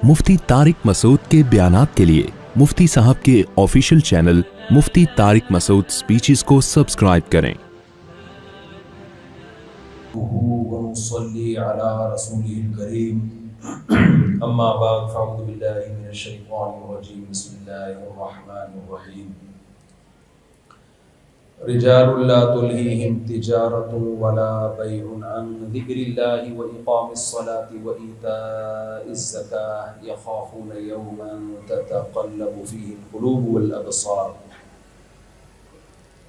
मुफ्ती तारिक मसूद के बयानात के लिए मुफ्ती साहब के ऑफिशियल चैनल मुफ्ती तारिक मसूद स्पीचेस को सब्सक्राइब करें। अम्मा बाद फ़अऊज़ु बिल्लाहि मिनश शैतानिर रजीम। बिस्मिल्लाहिर रहमानिर रहीम। रिजालुन ला तुल्हीहिम तिजारतुन वला बैउन अन ज़िक्रिल्लाहि व इक़ामिस सलाति व ईताइज़ ज़काति यख़ाफ़ूना यौमन ततक़ल्लबु फ़ीहिल क़ुलूबु वल अबसार।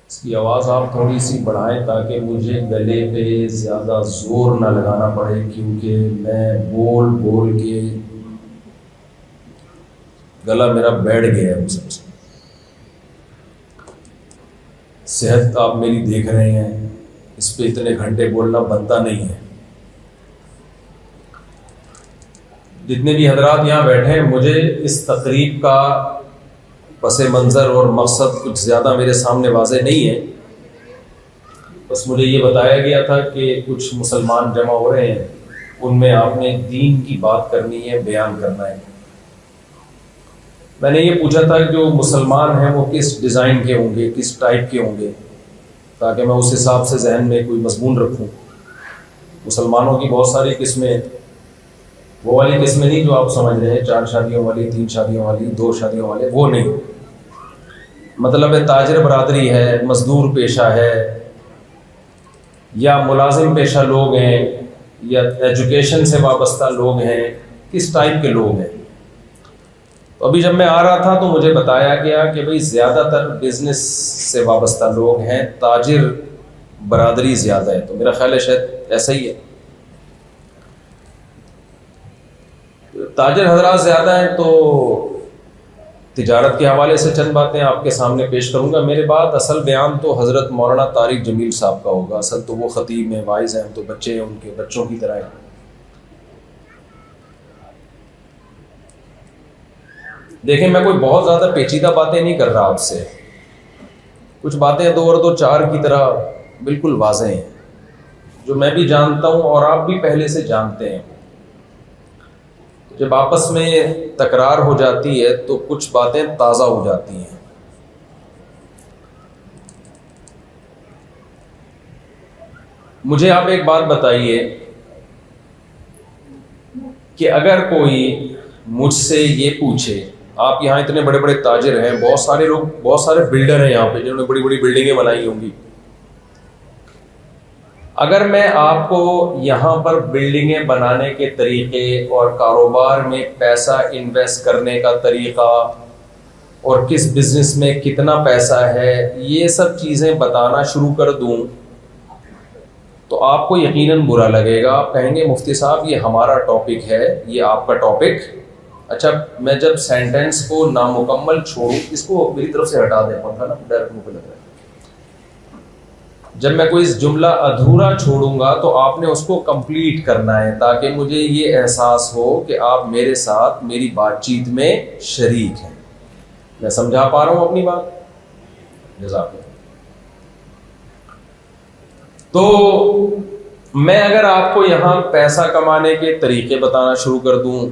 इसकी आवाज़ आप थोड़ी सी बढ़ाएं ताकि मुझे गले पे ज़्यादा ज़ोर ना लगाना पड़े, क्योंकि मैं बोल बोल के गला मेरा बैठ गया है। सबसे सेहत आप मेरी देख रहे हैं, इस पे इतने घंटे बोलना बनता नहीं है। जितने भी हजरात यहाँ बैठे हैं, मुझे इस तकरीब का पसे मंज़र और मकसद कुछ ज़्यादा मेरे सामने वाज़े नहीं है। बस मुझे ये बताया गया था कि कुछ मुसलमान जमा हो रहे हैं, उनमें आपने दीन की बात करनी है, बयान करना है। मैंने ये पूछा था कि जो मुसलमान हैं वो किस डिज़ाइन के होंगे, किस टाइप के होंगे, ताकि मैं उस हिसाब से जहन में कोई मजमून रखूं। मुसलमानों की बहुत सारी किस्में, वो वाली किस्में नहीं जो आप समझ रहे हैं, 4 शादियों वाली, 3 शादियों वाली, 2 शादियों वाले, वो नहीं। मतलब है ताजिर बरादरी है, मजदूर पेशा है, या मुलाजिम पेशा लोग हैं, या एजुकेशन से वाबस्ता लोग हैं, किस टाइप के लोग हैं। तो अभी जब मैं आ रहा था तो मुझे बताया गया कि भाई ज़्यादातर बिजनेस से वाबस्ता लोग हैं, ताजिर बरादरी ज़्यादा है। तो मेरा ख्याल है शायद ऐसा ही है, ताजिर हजरात ज़्यादा हैं। तो तिजारत के हवाले से चंद बातें आपके सामने पेश करूंगा। मेरे बाद असल बयान तो हज़रत मौलाना तारिक जमील साहब का होगा। असल तो वो ख़तीब में वाइज़ हैं, तो बच्चे हैं, उनके बच्चों की तरह हैं। देखें, मैं कोई बहुत ज़्यादा पेचीदा बातें नहीं कर रहा आपसे। कुछ बातें 2 और 2 4 की तरह बिल्कुल वाज़ेह हैं, जो मैं भी जानता हूँ और आप भी पहले से जानते हैं। जब आपस में तकरार हो जाती है तो कुछ बातें ताज़ा हो जाती हैं। मुझे आप एक बात बताइए कि अगर कोई मुझसे ये पूछे, आप यहाँ इतने बड़े बड़े ताजिर हैं, बहुत सारे लोग, बहुत सारे बिल्डर हैं यहाँ पे जिन्होंने बड़ी बड़ी बिल्डिंगें बनाई होंगी, अगर मैं आपको यहाँ पर बिल्डिंगें बनाने के तरीके और कारोबार में पैसा इन्वेस्ट करने का तरीका और किस बिजनेस में कितना पैसा है, ये सब चीज़ें बताना शुरू कर दूँ तो आपको यकीनन बुरा लगेगा। आप कहेंगे मुफ्ती साहब ये हमारा टॉपिक है, ये आपका टॉपिक। अच्छा, मैं जब सेंटेंस को नामुकम्मल छोड़ूं, इसको मेरी तरफ से हटा दें, पंखा ना डायरेक्ट मुझे लग रहा है। जब मैं कोई जुमला अधूरा छोड़ूंगा तो आपने उसको कंप्लीट करना है, ताकि मुझे ये एहसास हो कि आप मेरे साथ मेरी बातचीत में शरीक हैं। मैं समझा पा रहा हूं अपनी बात? जज़ाकल्लाह। तो मैं अगर आपको यहां पैसा कमाने के तरीके बताना शुरू कर दूं,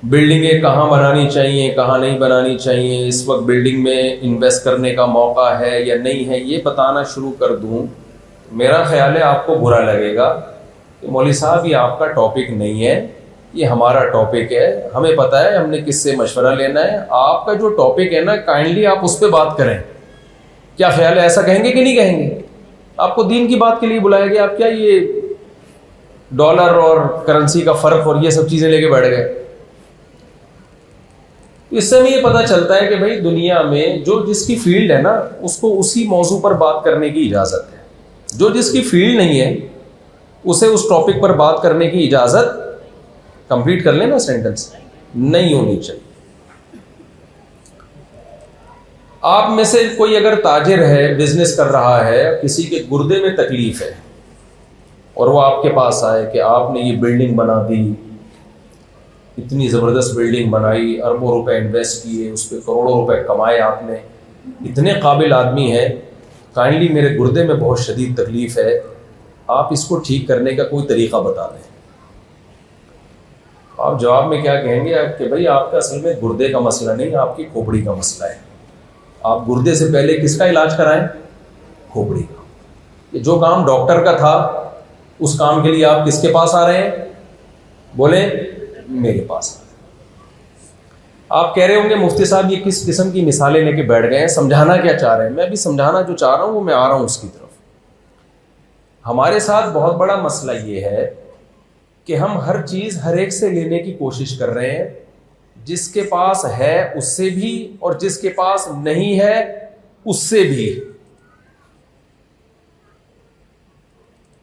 बिल्डिंगें कहाँ बनानी चाहिए, कहाँ नहीं बनानी चाहिए, इस वक्त बिल्डिंग में इन्वेस्ट करने का मौका है या नहीं है, ये बताना शुरू कर दूं, मेरा ख्याल है आपको बुरा लगेगा कि मौलवी साहब ये आपका टॉपिक नहीं है, ये हमारा टॉपिक है, हमें पता है हमने किससे मशवरा लेना है। आपका जो टॉपिक है ना, काइंडली आप उस पर बात करें। क्या ख्याल है, ऐसा कहेंगे कि नहीं कहेंगे? आपको दीन की बात के लिए बुलाया गया, आप क्या ये डॉलर और करेंसी का फ़र्क और ये सब चीज़ें लेके बैठ गए? इससे हमें ये पता चलता है कि भाई दुनिया में जो जिसकी फील्ड है ना, उसको उसी मौजू पर बात करने की इजाज़त है। जो जिसकी फील्ड नहीं है उसे उस टॉपिक पर बात करने की इजाज़त, कंप्लीट कर लेना सेंटेंस, नहीं होनी चाहिए। आप में से कोई अगर ताजिर है, बिजनेस कर रहा है, किसी के गुर्दे में तकलीफ है और वो आपके पास आए कि आपने ये बिल्डिंग बना दी, इतनी ज़बरदस्त बिल्डिंग बनाई, अरबों रुपए इन्वेस्ट किए, उस पर करोड़ों रुपए कमाए आपने, इतने काबिल आदमी है, काइंडली मेरे गुर्दे में बहुत शदीद तकलीफ़ है, आप इसको ठीक करने का कोई तरीक़ा बता दें। आप जवाब में क्या कहेंगे कि भाई आपका असल में गुर्दे का मसला नहीं, आपकी खोपड़ी का मसला है। आप गुर्दे से पहले किसका इलाज कराएं? खोपड़ी का। ये जो काम डॉक्टर का था उस काम के लिए आप किसके पास आ रहे हैं? बोले मेरे पास। आप कह रहे होंगे मुफ्ती साहब ये किस किस्म की मिसालें लेके बैठ गए हैं, समझाना क्या चाह रहे हैं? मैं भी समझाना जो चाह रहा हूं वो मैं आ रहा हूं उसकी तरफ। हमारे साथ बहुत बड़ा मसला ये है कि हम हर चीज हर एक से लेने की कोशिश कर रहे हैं, जिसके पास है उससे भी और जिसके पास नहीं है उससे भी।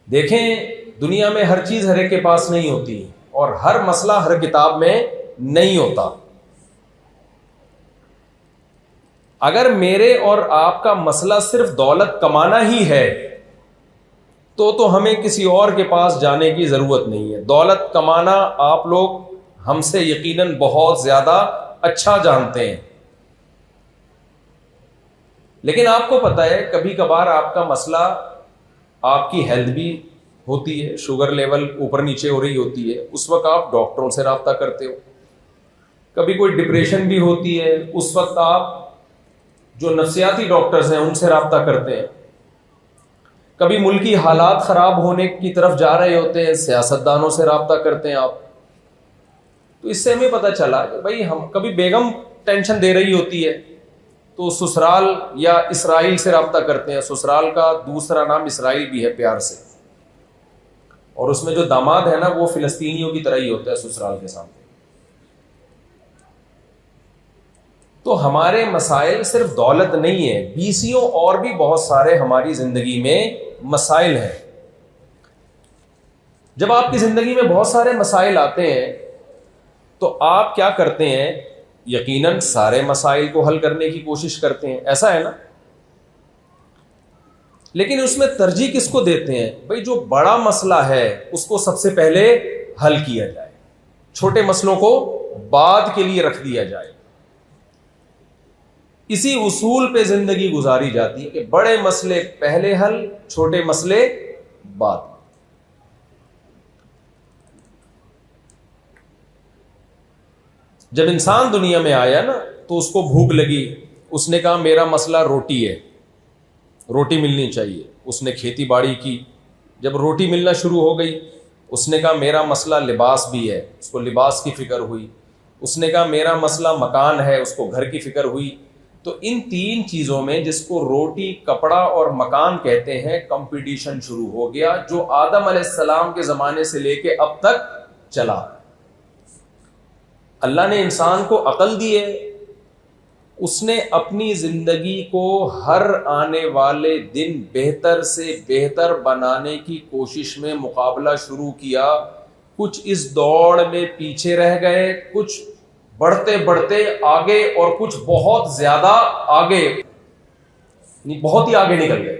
देखें, दुनिया में हर चीज हर एक के पास नहीं होती और हर मसला हर किताब में नहीं होता। अगर मेरे और आपका मसला सिर्फ दौलत कमाना ही है तो हमें किसी और के पास जाने की जरूरत नहीं है। दौलत कमाना आप लोग हमसे यकीनन बहुत ज्यादा अच्छा जानते हैं, लेकिन आपको पता है कभी कभार आपका मसला आपकी हेल्थ भी होती है, शुगर लेवल ऊपर नीचे हो रही होती है, उस वक्त आप डॉक्टरों से राब्ता करते हो। कभी कोई डिप्रेशन भी होती है, उस वक्त आप जो नफ्सियाती डॉक्टर्स हैं उनसे राब्ता करते हैं। कभी मुल्की हालात खराब होने की तरफ जा रहे होते हैं, सियासतदानों से राब्ता करते हैं आप। तो इससे हमें पता चला कि भाई हम कभी बेगम टेंशन दे रही होती है तो ससुराल या इसराइल से राब्ता करते हैं। ससुराल का दूसरा नाम इसराइल भी है प्यार से, और उसमें जो दामाद है ना वो फिलिस्तीनियों की तरह ही होता है ससुराल के सामने। तो हमारे मसाइल सिर्फ दौलत नहीं है, बीसियों और भी बहुत सारे हमारी जिंदगी में मसाइल हैं। जब आपकी जिंदगी में बहुत सारे मसाइल आते हैं तो आप क्या करते हैं? यकीनन सारे मसाइल को हल करने की कोशिश करते हैं, ऐसा है ना? लेकिन उसमें तरजीह किसको देते हैं? भाई जो बड़ा मसला है उसको सबसे पहले हल किया जाए, छोटे मसलों को बाद के लिए रख दिया जाए। इसी उसूल पे जिंदगी गुजारी जाती है कि बड़े मसले पहले हल, छोटे मसले बाद में। जब इंसान दुनिया में आया ना तो उसको भूख लगी, उसने कहा मेरा मसला रोटी है, रोटी मिलनी चाहिए। उसने खेती बाड़ी की, जब रोटी मिलना शुरू हो गई उसने कहा मेरा मसला लिबास भी है, उसको लिबास की फिक्र हुई। उसने कहा मेरा मसला मकान है, उसको घर की फिक्र हुई। तो इन तीन चीजों में, जिसको रोटी, कपड़ा और मकान कहते हैं, कंपटीशन शुरू हो गया जो आदम अलैहिस्सलाम के जमाने से लेके अब तक चला। अल्लाह ने इंसान को अकल दी है, उसने अपनी जिंदगी को हर आने वाले दिन बेहतर से बेहतर बनाने की कोशिश में मुकाबला शुरू किया। कुछ इस दौड़ में पीछे रह गए, कुछ बढ़ते बढ़ते आगे और कुछ बहुत ज्यादा आगे, बहुत ही आगे निकल गए।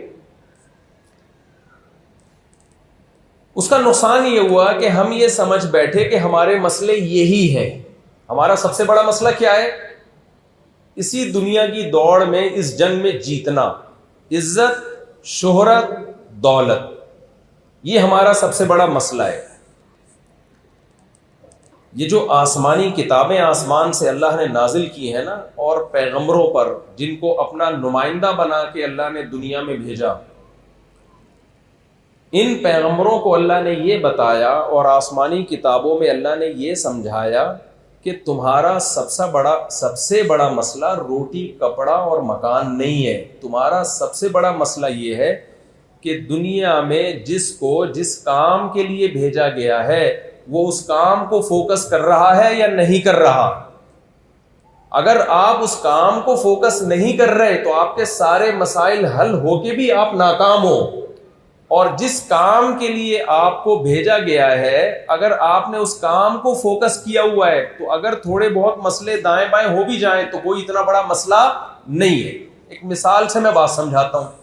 उसका नुकसान ये हुआ कि हम ये समझ बैठे कि हमारे मसले यही हैं। हमारा सबसे बड़ा मसला क्या है? इसी दुनिया की दौड़ में, इस जंग में जीतना, इज्जत, शोहरत, दौलत, ये हमारा सबसे बड़ा मसला है। ये जो आसमानी किताबें आसमान से अल्लाह ने नाजिल की है ना, और पैगंबरों पर जिनको अपना नुमाइंदा बना के अल्लाह ने दुनिया में भेजा, इन पैगंबरों को अल्लाह ने ये बताया और आसमानी किताबों में अल्लाह ने ये समझाया कि तुम्हारा सबसे बड़ा मसला रोटी, कपड़ा और मकान नहीं है। तुम्हारा सबसे बड़ा मसला ये है कि दुनिया में जिसको जिस काम के लिए भेजा गया है वो उस काम को फोकस कर रहा है या नहीं कर रहा। अगर आप उस काम को फोकस नहीं कर रहे तो आपके सारे मसाइल हल होके भी आप नाकाम हो। और जिस काम के लिए आपको भेजा गया है, अगर आपने उस काम को फोकस किया हुआ है तो अगर थोड़े बहुत मसले दाएं बाएं हो भी जाएं तो कोई इतना बड़ा मसला नहीं है। एक मिसाल से मैं बात समझाता हूं।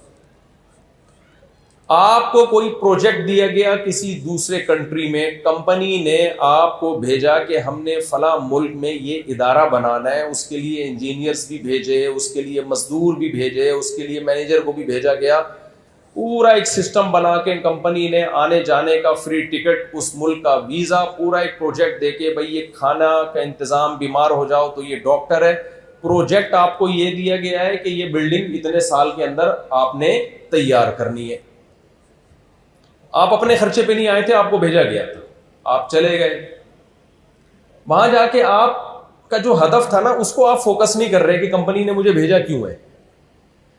आपको कोई प्रोजेक्ट दिया गया किसी दूसरे कंट्री में, कंपनी ने आपको भेजा कि हमने फला मुल्क में ये इदारा बनाना है, उसके लिए इंजीनियर्स भी भेजे, उसके लिए मजदूर भी भेजे, उसके लिए मैनेजर को भी भेजा गया। पूरा एक सिस्टम बना के कंपनी ने आने जाने का फ्री टिकट, उस मुल्क का वीजा, पूरा एक प्रोजेक्ट देके भाई ये खाना का इंतजाम, बीमार हो जाओ तो ये डॉक्टर है। प्रोजेक्ट आपको ये दिया गया है कि ये बिल्डिंग इतने साल के अंदर आपने तैयार करनी है। आप अपने खर्चे पे नहीं आए थे, आपको भेजा गया था, आप चले गए। वहां जाके आपका जो हदफ था ना उसको आप फोकस नहीं कर रहे कि कंपनी ने मुझे भेजा क्यों है।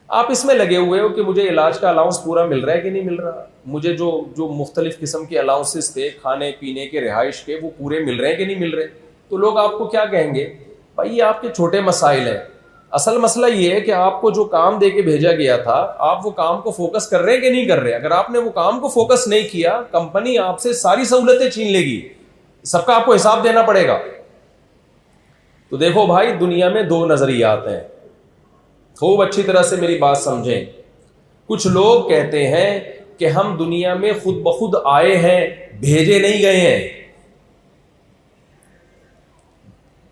आप इसमें लगे हुए हो कि मुझे इलाज का अलाउंस पूरा मिल रहा है कि नहीं मिल रहा, मुझे जो जो मुख्तलिफ किस्म के अलाउंसेस थे खाने पीने के, रिहाइश के, वो पूरे मिल रहे हैं कि नहीं मिल रहे। तो लोग आपको क्या कहेंगे, भाई ये आपके छोटे मसाइल हैं। असल मसला ये है कि आपको जो काम दे के भेजा गया था, आप वो काम को फोकस कर रहे हैं कि नहीं कर रहे। अगर आपने वो काम को फोकस नहीं किया, कंपनी आपसे सारी सहूलतें छीन लेगी, सबका आपको हिसाब देना पड़ेगा। तो देखो भाई, दुनिया में दो नजरियात हैं, खूब अच्छी तरह से मेरी बात समझें। कुछ लोग कहते हैं कि हम दुनिया में खुद ब खुद आए हैं, भेजे नहीं गए हैं।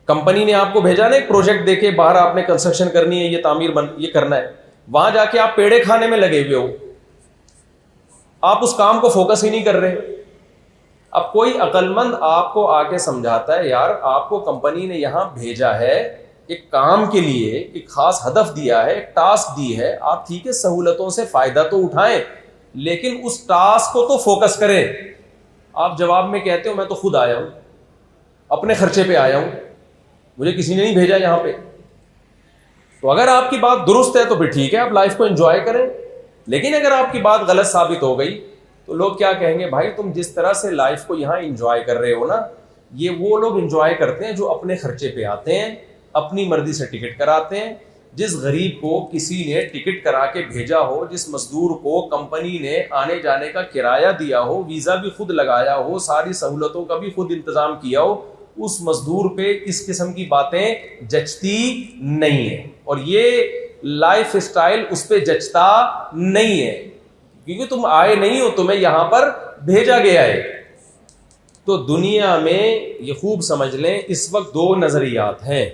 कंपनी ने आपको भेजा ना एक प्रोजेक्ट देके, बाहर आपने कंस्ट्रक्शन करनी है, ये तामीर ये करना है, वहां जाके आप पेड़े खाने में लगे हुए हो, आप उस काम को फोकस ही नहीं कर रहे। अब कोई अक्लमंद आपको आके समझाता है, यार आपको कंपनी ने यहां भेजा है एक काम के लिए, एक खास हदफ दिया है, एक टास्क दी है, आप ठीक है सहूलतों से फायदा तो उठाएं, लेकिन उस टास्क को तो फोकस करें। आप जवाब में कहते हो मैं तो खुद आया हूं, अपने खर्चे पे आया हूं, मुझे किसी ने नहीं भेजा यहां पे। तो अगर आपकी बात दुरुस्त है तो फिर ठीक है, आप लाइफ को एंजॉय करें। लेकिन अगर आपकी बात गलत साबित हो गई तो लोग क्या कहेंगे, भाई तुम जिस तरह से लाइफ को यहां एंजॉय कर रहे हो ना, ये वो लोग एंजॉय करते हैं जो अपने खर्चे पे आते हैं, अपनी मर्जी से टिकट कराते हैं। जिस गरीब को किसी ने टिकट करा के भेजा हो, जिस मजदूर को कंपनी ने आने जाने का किराया दिया हो, वीजा भी खुद लगाया हो, सारी सहूलतों का भी खुद इंतजाम किया हो, उस मजदूर पे इस किस्म की बातें जचती नहीं है। और ये लाइफ स्टाइल उस पे जचता नहीं है, क्योंकि तुम आए नहीं हो, तुम्हें यहां पर भेजा गया है। तो दुनिया में ये खूब समझ लें, इस वक्त दो नजरियात हैं।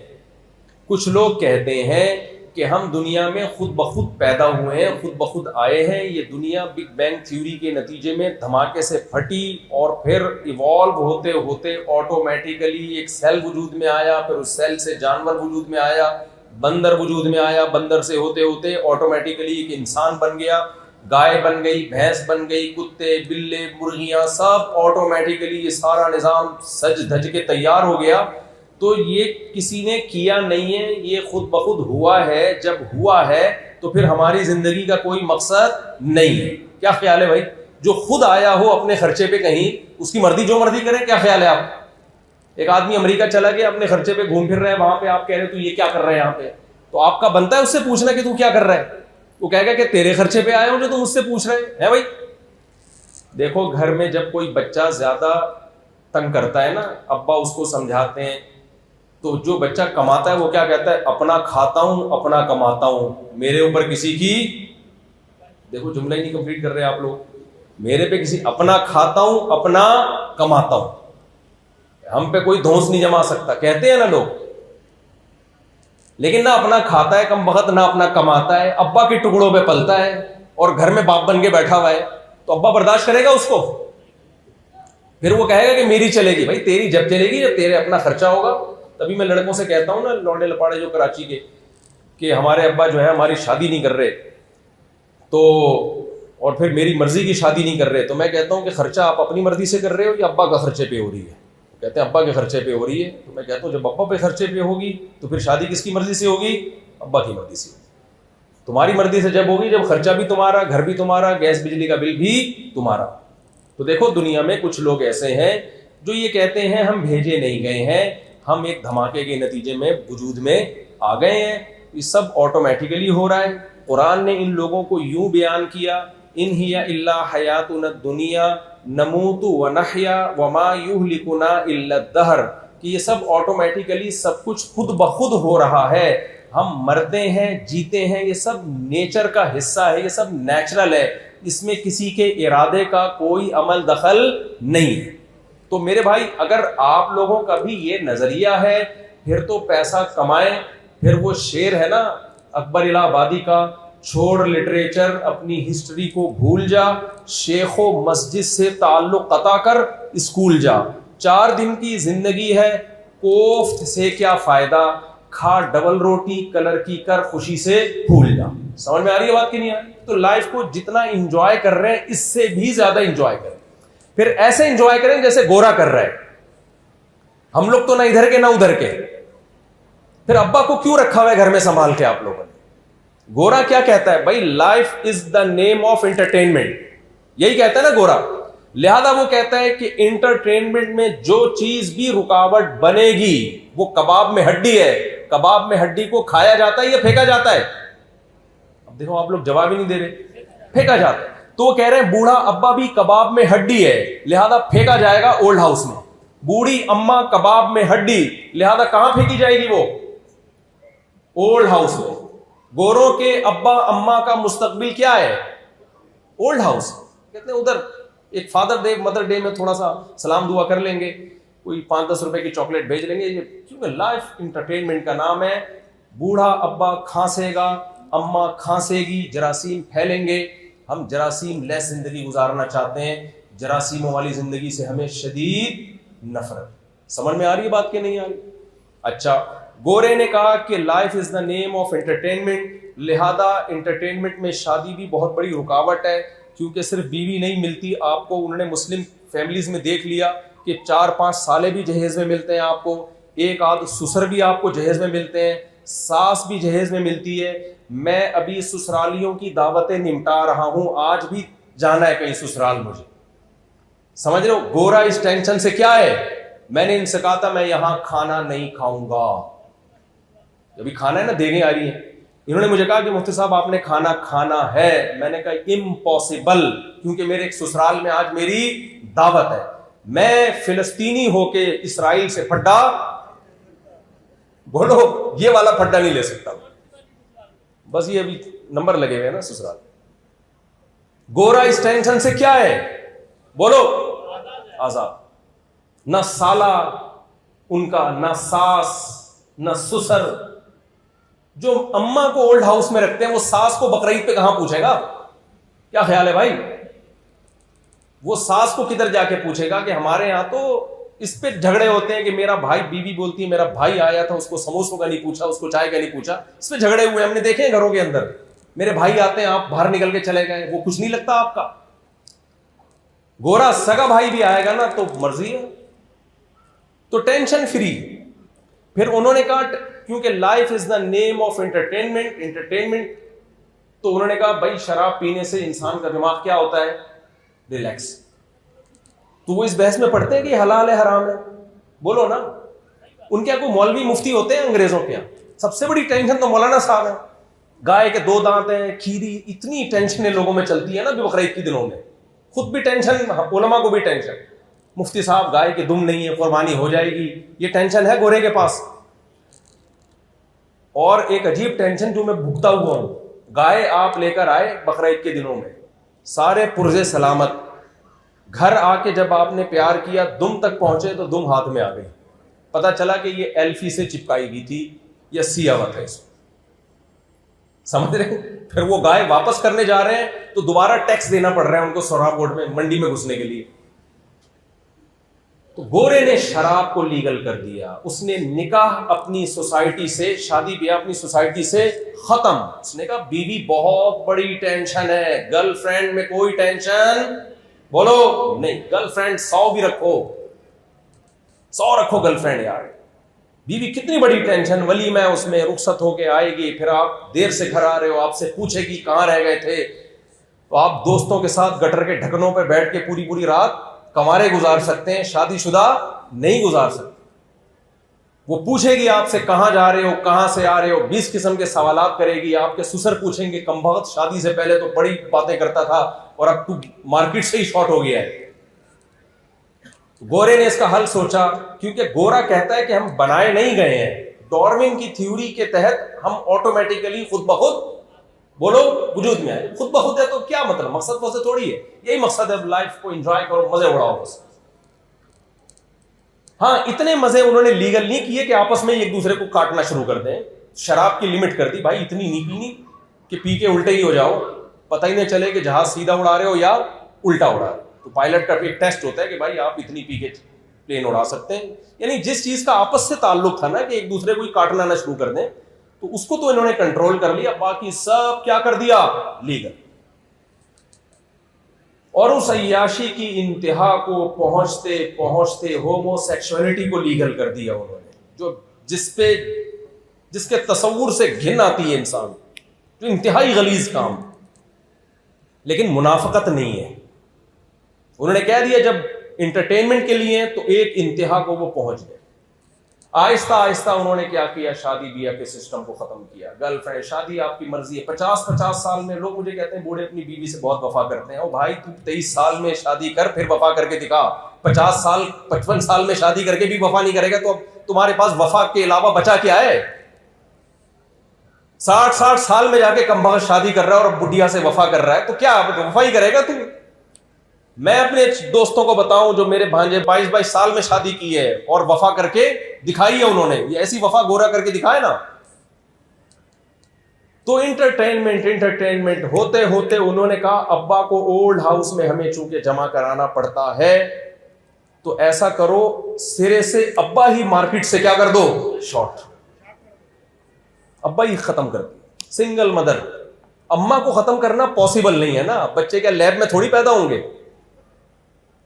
कुछ लोग कहते हैं कि हम दुनिया में खुद ब खुद पैदा हुए हैं, खुद ब खुद आए हैं, ये दुनिया बिग बैंग थ्योरी के नतीजे में धमाके से फटी और फिर इवॉल्व होते होते ऑटोमेटिकली एक सेल वजूद में आया, फिर उस सेल से जानवर वजूद में आया, बंदर वजूद में आया, बंदर से होते होते ऑटोमेटिकली एक इंसान बन गया, गाय बन गई, भैंस बन गई, कुत्ते, बिल्ले, मुर्गियां, सब ऑटोमेटिकली ये सारा निज़ाम सज धज के तैयार हो गया। तो ये किसी ने किया नहीं है, ये खुद ब खुद हुआ है। जब हुआ है तो फिर हमारी जिंदगी का कोई मकसद नहीं है। क्या ख्याल है भाई, जो खुद आया हो अपने खर्चे पे कहीं, उसकी मर्जी जो मर्जी करे, क्या ख्याल है आप? एक आदमी अमेरिका चला गया, अपने खर्चे पे घूम फिर रहा है, वहां पे आप कह रहे हो तू ये क्या कर रहा है यहाँ पे, तो आपका बनता है उससे पूछना कि तू क्या कर रहा है। वो कहेगा कि तेरे खर्चे पे आया हूं जो तुम मुझसे पूछ रहे हैं भाई। देखो, घर में जब कोई बच्चा ज्यादा तंग करता है ना, अब्बा उसको समझाते हैं, तो जो बच्चा कमाता है वो क्या कहता है, अपना खाता हूं, अपना कमाता हूं, मेरे ऊपर किसी की, देखो जुमला ही नहीं कंप्लीट कर रहे आप लोग, मेरे पे किसी, अपना खाता हूं, अपना कमाता हूं, हम पे कोई धौंस नहीं जमा सकता, कहते हैं ना लोग। लेकिन ना अपना खाता है कम वक्त, ना अपना कमाता है, अब्बा के टुकड़ों पे पलता है और घर में बाप बन के बैठा हुआ है, तो अब्बा बर्दाश्त करेगा उसको? फिर वो कहेगा कि मेरी चलेगी। भाई तेरी जब चलेगी जब तेरे अपना खर्चा होगा। तभी मैं लड़कों से कहता हूं ना, लौंडे लपाड़े जो कराची के, कि हमारे अब्बा जो है हमारी शादी नहीं कर रहे, तो और फिर मेरी मर्जी की शादी नहीं कर रहे, तो मैं कहता हूं कि खर्चा आप अपनी मर्जी से कर रहे हो या अब्बा का खर्चे पे हो रही है? कहते हैं अब्बा के खर्चे पे हो रही है। तो मैं कहता हूं जब अब्बा पे खर्चे पे होगी तो फिर शादी किसकी मर्जी से होगी? अब्बा की मर्जी से। तुम्हारी मर्जी से जब होगी, जब खर्चा भी तुम्हारा, घर भी तुम्हारा, गैस बिजली का बिल भी तुम्हारा। तो देखो, दुनिया में कुछ लोग ऐसे हैं जो ये कहते हैं हम भेजे नहीं गए हैं, हम एक धमाके के नतीजे में वजूद में आ गए हैं, ये सब ऑटोमेटिकली हो रहा है। कुरान ने इन लोगों को यूं बयान किया, इन हिया इल्ला हयातुन दुनिया नमूतु व नहया व मा युहलिकुना इल्ला दहर, कि ये सब ऑटोमेटिकली सब कुछ खुद ब खुद हो रहा है। हम मरते हैं, जीते हैं, ये सब नेचर का हिस्सा है, ये सब नेचुरल है, इसमें किसी के इरादे का कोई अमल दखल नहीं है। तो मेरे भाई, अगर आप लोगों का भी ये नजरिया है, फिर तो पैसा कमाएं। फिर वो शेर है ना अकबर इलाहाबादी का, छोड़ लिटरेचर, अपनी हिस्ट्री को भूल जा, शेखो मस्जिद से ताल्लुक कता कर, स्कूल जा। 4 दिन की जिंदगी है, कोफ्त से क्या फायदा, खा डबल रोटी कलर की कर, खुशी से भूल जा। समझ में आ रही है बात कि नहीं आ रही? तो लाइफ को जितना एंजॉय कर रहे हैं इससे भी ज्यादा एंजॉय करें, फिर ऐसे एंजॉय करें जैसे गोरा कर रहा है। हम लोग तो ना इधर के ना उधर के। फिर अब्बा को क्यों रखा हुआ है घर में संभाल के आप लोगों ने? गोरा क्या कहता है भाई, life is the name of entertainment, यही कहता है ना गोरा। लिहाजा वो कहता है कि एंटरटेनमेंट में जो चीज भी रुकावट बनेगी वो कबाब में हड्डी है, कबाब में हड्डी को खाया जाता है या फेंका जाता है? अब देखो आप लोग जवाब ही नहीं दे रहे, फेंका जाता है। तो वो कह रहे हैं बूढ़ा अब्बा भी कबाब में हड्डी है, लिहाजा फेंका जाएगा ओल्ड हाउस में। बूढ़ी अम्मा कबाब में हड्डी, लिहाजा कहां फेंकी जाएगी वो? ओल्ड हाउस में। गोरों के अब्बा अम्मा का मुस्तकबिल क्या है? Old house. कहते हैं उधर एक फादर डे मदर डे में थोड़ा सा सलाम दुआ कर लेंगे, कोई 5-10 रुपए की चॉकलेट भेज लेंगे, ये क्योंकि लाइफ इंटरटेनमेंट का नाम है। बूढ़ा अब्बा खांसेगा, अम्मा खांसेगी, जरासीम फैलेंगे। हम जरासीम लेस जिंदगी गुजारना चाहते हैं, जरासीमों वाली जिंदगी से हमें शदीद नफरत। समझ में आ रही है बात कि नहीं आ रही? अच्छा, गोरे ने कहा कि life is the name of entertainment, लिहाजा एंटरटेनमेंट में शादी भी बहुत बड़ी रुकावट है, क्योंकि सिर्फ बीवी नहीं मिलती आपको। उन्होंने मुस्लिम फैमिलीज में देख लिया कि 4-5 साले भी जहेज में मिलते हैं आपको, एक आध ससुर भी आपको जहेज में मिलते हैं, सास भी जहेज में मिलती है। मैं अभी ससुरालियों की दावतें निपटा रहा हूं, आज भी जाना है कहीं ससुराल मुझे। समझ रहे हो? गोरा इस टेंशन से क्या है, मैंने इनसे कहा था मैं यहां खाना नहीं खाऊंगा, अभी खाना है ना, देने आ रही है। इन्होंने मुझे कहा कि मुफ्ती साहब आपने खाना खाना है। मैंने कहा इम्पॉसिबल, क्योंकि मेरे एक ससुराल में आज मेरी दावत है। मैं फिलिस्तीनी होके इसराइल से फड्डा, बोलो ये वाला फड्डा नहीं ले सकता, बस ये अभी नंबर लगे हुए हैं ना ससुराल। गोरा इस टेंशन से क्या है, बोलो आजाद। ना साला उनका, ना सास, ना ससुर। जो अम्मा को ओल्ड हाउस में रखते हैं वो सास को बकरीद पे कहां पूछेगा? क्या ख्याल है भाई? वो सास को किधर जाके पूछेगा कि हमारे यहां तो इस पे झगड़े होते हैं कि मेरा भाई, बीवी बोलती है मेरा भाई आया था, उसको समोसों का नहीं पूछा, उसको चाय का नहीं पूछा। इस पे झगड़े हुए हमने देखे हैं घरों के अंदर। मेरे भाई आते हैं, आप बाहर निकल के चले गए, वो कुछ नहीं लगता आपका? गोरा सगा भाई भी आएगा ना तो मर्जी है, तो टेंशन फ्री। फिर उन्होंने कहा क्योंकि life is the name of entertainment, तो उन्होंने कहा भाई शराब पीने से इंसान का दिमाग क्या होता है? रिलैक्स। तो वो इस बहस में पढ़ते हैं कि हलाल है हराम है, बोलो ना। उनके यहाँ कोई मौलवी मुफ्ती होते हैं अंग्रेजों के यहाँ? सबसे बड़ी टेंशन तो मौलाना साहब है। गाय के 2 दांत हैं, खीरी, इतनी टेंशन लोगों में चलती है ना बकरीद के दिनों में। खुद भी टेंशन, उलमा को भी टेंशन, मुफ्ती साहब गाय की दुम नहीं है, कुर्बानी हो जाएगी, ये टेंशन है गोरे के पास। और एक अजीब टेंशन जो मैं भुगता हुआ हूं, गाय आप लेकर आए बकरीद के दिनों में, सारे पुरजे सलामत, घर आके जब आपने प्यार किया, दुम तक पहुंचे तो दुम हाथ में आ गई, पता चला कि ये एल्फी से चिपकाई गई थी या सियावत है इसको। समझ रहे? फिर वो गाय वापस करने जा रहे हैं तो दोबारा टैक्स देना पड़ रहा है उनको सोहरा बोर्ड में, मंडी में घुसने के लिए। तो गोरे ने शराब को लीगल कर दिया, उसने निकाह अपनी सोसाइटी से, शादी ब्याह अपनी सोसाइटी से खत्म। उसने कहा बीवी बहुत बड़ी टेंशन है, गर्लफ्रेंड में कोई टेंशन बोलो नहीं। गर्लफ्रेंड 100 भी रखो, 100 रखो गर्लफ्रेंड यार, बीवी कितनी बड़ी टेंशन। वलीमा है उसमें, रुखसत होके आएगी, फिर आप देर से घर आ रहे हो, आपसे पूछेगी कहां रह गए थे, तो आप दोस्तों के साथ गटर के ढकनों पे बैठ के पूरी पूरी रात कमारे गुजार सकते हैं, शादीशुदा नहीं गुजार सकते। वो पूछेगी आपसे कहां जा रहे हो, कहां से आ रहे हो, 20 किस्म के सवालात करेगी। आपके ससुर पूछेंगे कमबख्त शादी से पहले तो बड़ी बातें करता था और अब तू मार्केट से ही शॉर्ट हो गया है। गोरे ने इसका हल सोचा, क्योंकि गोरा कहता है कि हम बनाए नहीं गए हैं, डार्विन की थ्योरी के तहत हम ऑटोमेटिकली खुद ब खुद, बोलो, वजूद में आए। खुद ब खुद है तो क्या मतलब, मकसद तो थोड़ी है, यही मकसद है, लाइफ को एंजॉय करो, मजे उड़ाओ बस। हाँ, इतने मजे उन्होंने लीगल नहीं किए कि आपस में एक दूसरे को काटना शुरू कर दें, शराब की लिमिट कर दी, भाई इतनी नहीं पीनी, कि पी के उल्टे ही हो जाओ, पता ही नहीं चले कि जहाज सीधा उड़ा रहे हो या उल्टा उड़ा रहे हो। तो पायलट का एक टेस्ट होता है कि भाई आप इतनी पी के प्लेन उड़ा सकते हैं। यानी जिस चीज का आपस से ताल्लुक था ना कि एक दूसरे को काटना ना शुरू कर दें, तो उसको तो इन्होंने कंट्रोल कर लिया, बाकी सब क्या कर दिया, लीगल। और उस अय्याशी की इंतहा को पहुंचते पहुंचते होमोसेक्सुअलिटी को लीगल कर दिया उन्होंने, जिसके तसव्वुर से घिन आती है इंसान, जो इंतहाई गलीज काम। लेकिन मुनाफकत नहीं है। उन्होंने कह दिया जब इंटरटेनमेंट के लिए तो एक इंतहा को वो पहुंच गए। आहिस्ता आहिस्ता उन्होंने क्या किया, शादी ब्याह के सिस्टम को खत्म किया। गर्लफ्रेंड शादी आपकी मर्जी है। 50-50 साल में लोग मुझे कहते हैं बूढ़े अपनी बीवी से बहुत वफा करते हैं। ओ भाई तू 23 साल में शादी कर, फिर वफा करके दिखा। 50 साल 55 साल में शादी करके भी वफा नहीं करेगा तो अब तुम्हारे पास वफा के अलावा बचा क्या है? 60 साल में जाके कमबख्त शादी कर रहा है और अब बुढ़िया से वफा कर रहा है, तो क्या वफा ही करेगा तू? मैं अपने दोस्तों को बताऊं जो मेरे भांजे 22-22 साल में शादी की है और वफा करके दिखाई है उन्होंने, ये ऐसी वफा गोरा करके दिखाए ना। तो इंटरटेनमेंट होते होते उन्होंने कहा अब्बा को ओल्ड हाउस में हमें चूंकि जमा कराना पड़ता है, तो ऐसा करो सिरे से अब्बा ही मार्केट से क्या कर दो, शॉर्ट, अब्बा ही खत्म कर दो। सिंगल मदर, अम्मा को खत्म करना पॉसिबल नहीं है ना। बच्चे क्या लैब में थोड़ी पैदा होंगे,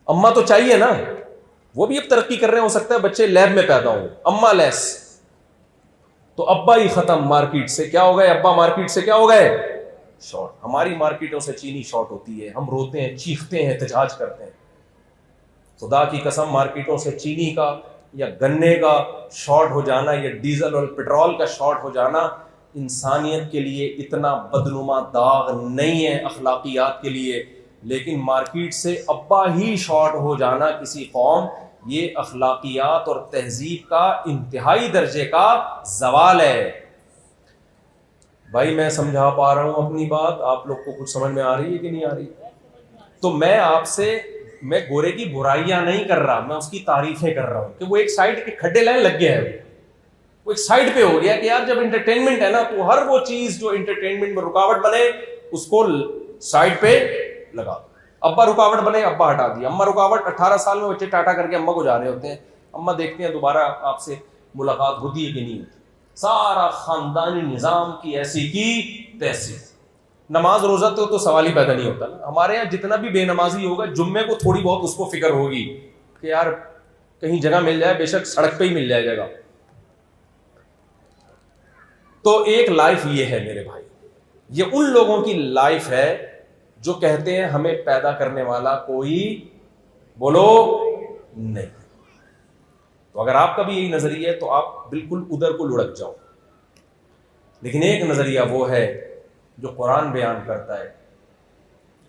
अम्मा तो चाहिए ना। वो भी अब तरक्की कर रहे हैं, हो सकता है बच्चे लैब में पैदा होंगे, अम्मा लेस। तो अब्बा ही खत्म, मार्केट से क्या हो गए, अब्बा मार्केट से क्या हो गए, शॉर्ट। हमारी मार्केटों से चीनी शॉर्ट होती है, हम रोते हैं, चीखते हैं, एहतजाज करते हैं। खुदा की कसम मार्केटों से चीनी का या गन्ने का शॉर्ट हो जाना या डीजल और पेट्रोल का शॉर्ट हो जाना इंसानियत के लिए इतना बदनुमा दाग नहीं है, अखलाकियात के लिए। लेकिन मार्केट से अब्बा ही शॉर्ट हो जाना किसी कौम, ये अखलाकियात और तहजीब का इंतहाई दर्जे का जवाल है। भाई मैं समझा पा रहा हूं अपनी बात, आप लोग को कुछ समझ में आ रही है कि नहीं आ रही? तो मैं गोरे की बुराइयां नहीं कर रहा, मैं उसकी तारीफें कर रहा हूं कि वो एक साइड के खड्डे लाइन लग गया है, वो एक साइड पे हो गया कि यार जब एंटरटेनमेंट है ना तो हर वो चीज जो एंटरटेनमेंट में रुकावट बने उसको साइड पे लगा दो। अब्बा रुकावट बने, अब्बा हटा दिया। अम्मा रुकावट, 18 साल में बच्चे टाटा करके अम्मा को जा रहे होते हैं, अम्मा देखते हैं दोबारा आपसे मुलाकात होती है कि नहीं होती। सारा खानदानी निजाम की ऐसी की तैसी। नमाज रोजा तो सवाल ही पैदा नहीं होता ना। हमारे यहाँ जितना भी बेनमाजी होगा जुम्मे को थोड़ी बहुत उसको फिक्र होगी कि यार कहीं जगह मिल जाए, बेशक सड़क पे ही मिल जाए जगह। तो एक लाइफ ये है मेरे भाई, ये उन लोगों की लाइफ है जो कहते हैं हमें पैदा करने वाला कोई बोलो नहीं। तो अगर आपका भी यही नजरिया है तो आप बिल्कुल उधर को लुढ़क जाओ। लेकिन एक नजरिया वो है जो कुरान बयान करता है,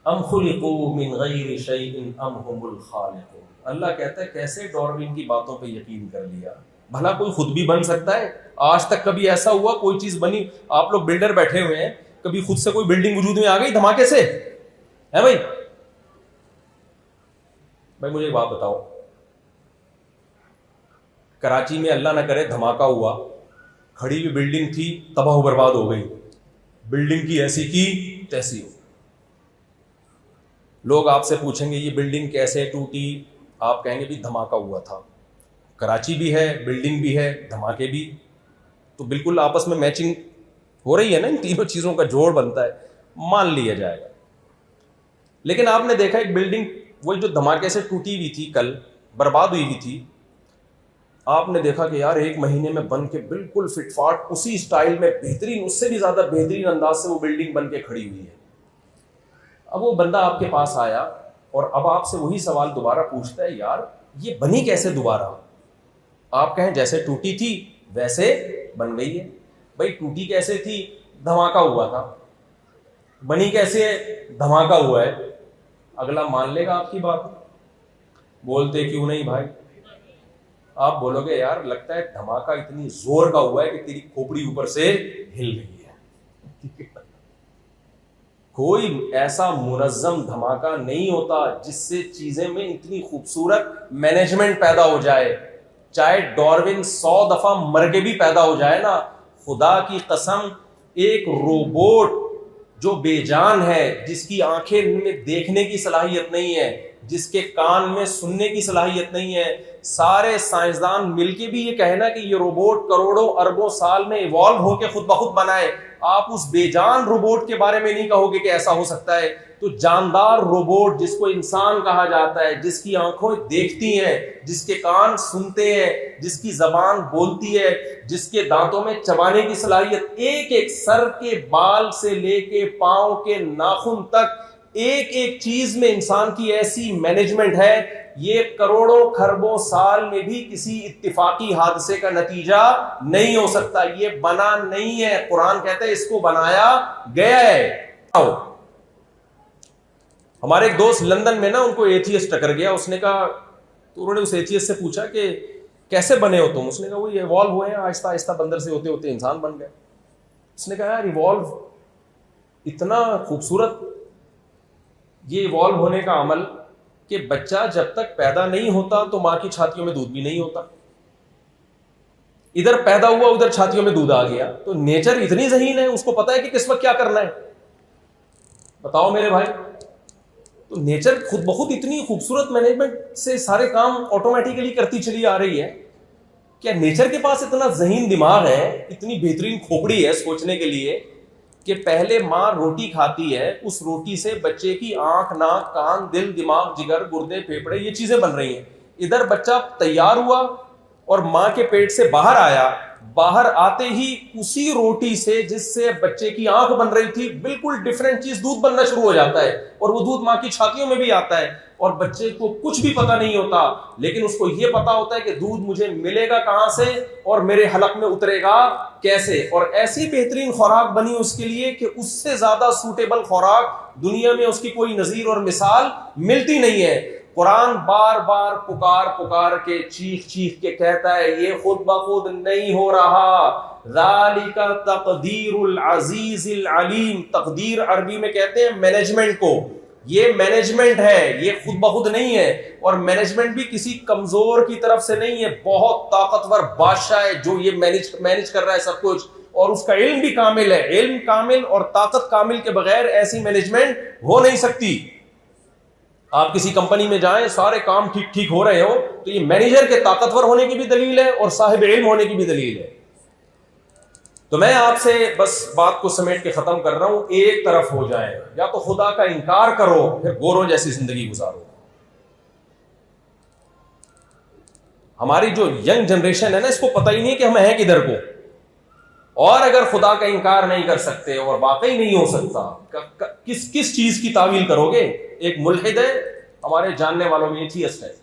अम खुलिकू मिन गैरि शैइन अम हुमुल खालिकून। अल्लाह कहता है कैसे डार्विन की बातों पे यकीन कर लिया, भला कोई खुद भी बन सकता है? आज तक कभी ऐसा हुआ कोई चीज बनी? आप लोग बिल्डर बैठे हुए हैं, कभी खुद से कोई बिल्डिंग वजूद में आ गई धमाके से? है भाई मुझे एक बात बताओ, कराची में अल्लाह ना करे धमाका हुआ, खड़ी हुई बिल्डिंग थी तबाह बर्बाद हो गई, बिल्डिंग की ऐसी की तैसी हो। लोग आपसे पूछेंगे ये बिल्डिंग कैसे टूटी, आप कहेंगे भी धमाका हुआ था। कराची भी है, बिल्डिंग भी है, धमाके भी, तो बिल्कुल आपस में मैचिंग हो रही है ना, इन तीनों चीजों का जोड़ बनता है, मान लिया जाएगा। लेकिन आपने देखा एक बिल्डिंग वही जो धमाके से टूटी हुई थी, कल बर्बाद हुई हुई थी, आपने देखा कि यार 1 महीने में बन के बिल्कुल फिटफाट उसी स्टाइल में बेहतरीन, उससे भी ज्यादा बेहतरीन अंदाज से वो बिल्डिंग बन के खड़ी हुई है। अब वो बंदा आपके पास आया और अब आपसे वही सवाल दोबारा पूछता है, यार ये बनी कैसे दोबारा? आप कहें जैसे टूटी थी वैसे बन गई है। भाई टूटी कैसे थी? धमाका हुआ था। बनी कैसे है? धमाका हुआ है। अगला मान लेगा आपकी बात? बोलते क्यों नहीं भाई? आप बोलोगे यार लगता है धमाका इतनी जोर का हुआ है कि तेरी खोपड़ी ऊपर से हिल गई है। कोई ऐसा मुनज्जम धमाका नहीं होता जिससे चीजें में इतनी खूबसूरत मैनेजमेंट पैदा हो जाए। चाहे डार्विन 100 दफा मर के भी पैदा हो जाए ना, खुदा की कसम एक रोबोट जो बेजान है, जिसकी आंखें में देखने की सलाहियत नहीं है, जिसके कान में सुनने की सलाहियत नहीं है, सारे साइंसदान मिलके भी ये कहना कि ये रोबोट करोड़ों अरबों साल में इवॉल्व होकर खुद ब खुद बनाए, आप उस बेजान रोबोट के बारे में नहीं कहोगे कि ऐसा हो सकता है। तो जानदार रोबोट जिसको इंसान कहा जाता है, जिसकी आंखें देखती हैं, जिसके कान सुनते हैं, जिसकी जबान बोलती है, जिसके दांतों में चबाने की सलाहियत, एक एक सर के बाल से लेके पांव के नाखून तक एक एक चीज में इंसान की ऐसी मैनेजमेंट है, ये करोड़ों खरबों साल में भी किसी इत्तिफाकी हादसे का नतीजा नहीं हो सकता। ये बना नहीं है, कुरान कहता है इसको बनाया गया है। हमारे एक दोस्त लंदन में ना, उनको एथियस्ट टकर गया, उसने कहा, तो उन्होंने उस एथियस्ट से पूछा कि कैसे बने हो तुम? उसने कहा वो इवॉल्व हुए हैं, आहिस्ता आहिस्ता बंदर से होते होते इंसान बन गए। उसने कहा यार इवॉल्व इतना खूबसूरत, ये इवॉल्व होने का अमल कि बच्चा जब तक पैदा नहीं होता तो मां की छातियों में दूध भी नहीं होता, इधर पैदा हुआ उधर छातियों में दूध आ गया। तो नेचर इतनी ज़हीन है, उसको पता है कि किस वक्त क्या करना है। बताओ मेरे भाई, तो नेचर खुद ब खुद इतनी खूबसूरत मैनेजमेंट से सारे काम ऑटोमेटिकली करती चली आ रही है। क्या नेचर के पास इतना ज़हीन दिमाग है, इतनी बेहतरीन खोपड़ी है सोचने के लिए कि पहले माँ रोटी खाती है, उस रोटी से बच्चे की आंख, नाक, कान, दिल, दिमाग, जिगर, गुर्दे, फेफड़े, ये चीजें बन रही हैं। इधर बच्चा तैयार हुआ और माँ के पेट से बाहर आया, बाहर आते ही उसी रोटी से जिससे बच्चे की आंख बन रही थी, बिल्कुल डिफरेंट चीज दूध बनना शुरू हो जाता है, और वो दूध माँ की छातियों में भी आता है, और बच्चे को कुछ भी पता नहीं होता, लेकिन उसको यह पता होता है कि दूध मुझे मिलेगा कहां से और मेरे हलक में उतरेगा कैसे। और ऐसी बेहतरीन खुराक बनी उसके लिए कि उससे ज्यादा सूटेबल खुराक दुनिया में उसकी कोई नजीर और मिसाल मिलती नहीं है। कुरान बार बार पुकार पुकार के, चीख चीख के कहता है ये खुद ब खुद नहीं हो रहा। ज़ालिका तक़दीरुल अज़ीज़िल अलीम, तकदीर अरबी में कहते हैं मैनेजमेंट को, ये मैनेजमेंट है, ये खुद ब खुद नहीं है। और मैनेजमेंट भी किसी कमजोर की तरफ से नहीं है, बहुत ताकतवर बादशाह है जो ये मैनेज कर रहा है सब कुछ, और उसका इल्म भी कामिल है। इल्म कामिल और ताकत कामिल के बगैर ऐसी मैनेजमेंट हो नहीं सकती। आप किसी कंपनी में जाएं, सारे काम ठीक ठीक हो रहे हो, तो ये मैनेजर के ताकतवर होने की भी दलील है और साहिब इल्म होने की भी दलील है। तो मैं आपसे बस बात को समेट के खत्म कर रहा हूं, एक तरफ हो जाए, या तो खुदा का इनकार करो फिर गोरों जैसी जिंदगी गुजारो। हमारी जो यंग जनरेशन है ना, इसको पता ही नहीं कि हम हैं किधर को, और अगर खुदा का इनकार नहीं कर सकते और वाकई नहीं हो सकता, किस किस चीज की तावील करोगे? एक मुल्हिद है, हमारे जानने वालों में एथियस्ट है,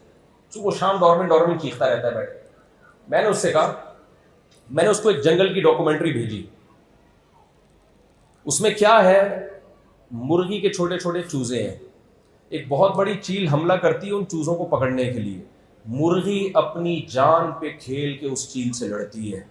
जो वो शाम डॉर्मेंट चीखता रहता है बैठे। मैंने उससे कहा, मैंने उसको एक जंगल की डॉक्यूमेंट्री भेजी, उसमें क्या है, मुर्गी के छोटे छोटे चूजे हैं, एक बहुत बड़ी चील हमला करती है उन चूजों को पकड़ने के लिए, मुर्गी अपनी जान पे खेल के उस चील से लड़ती है।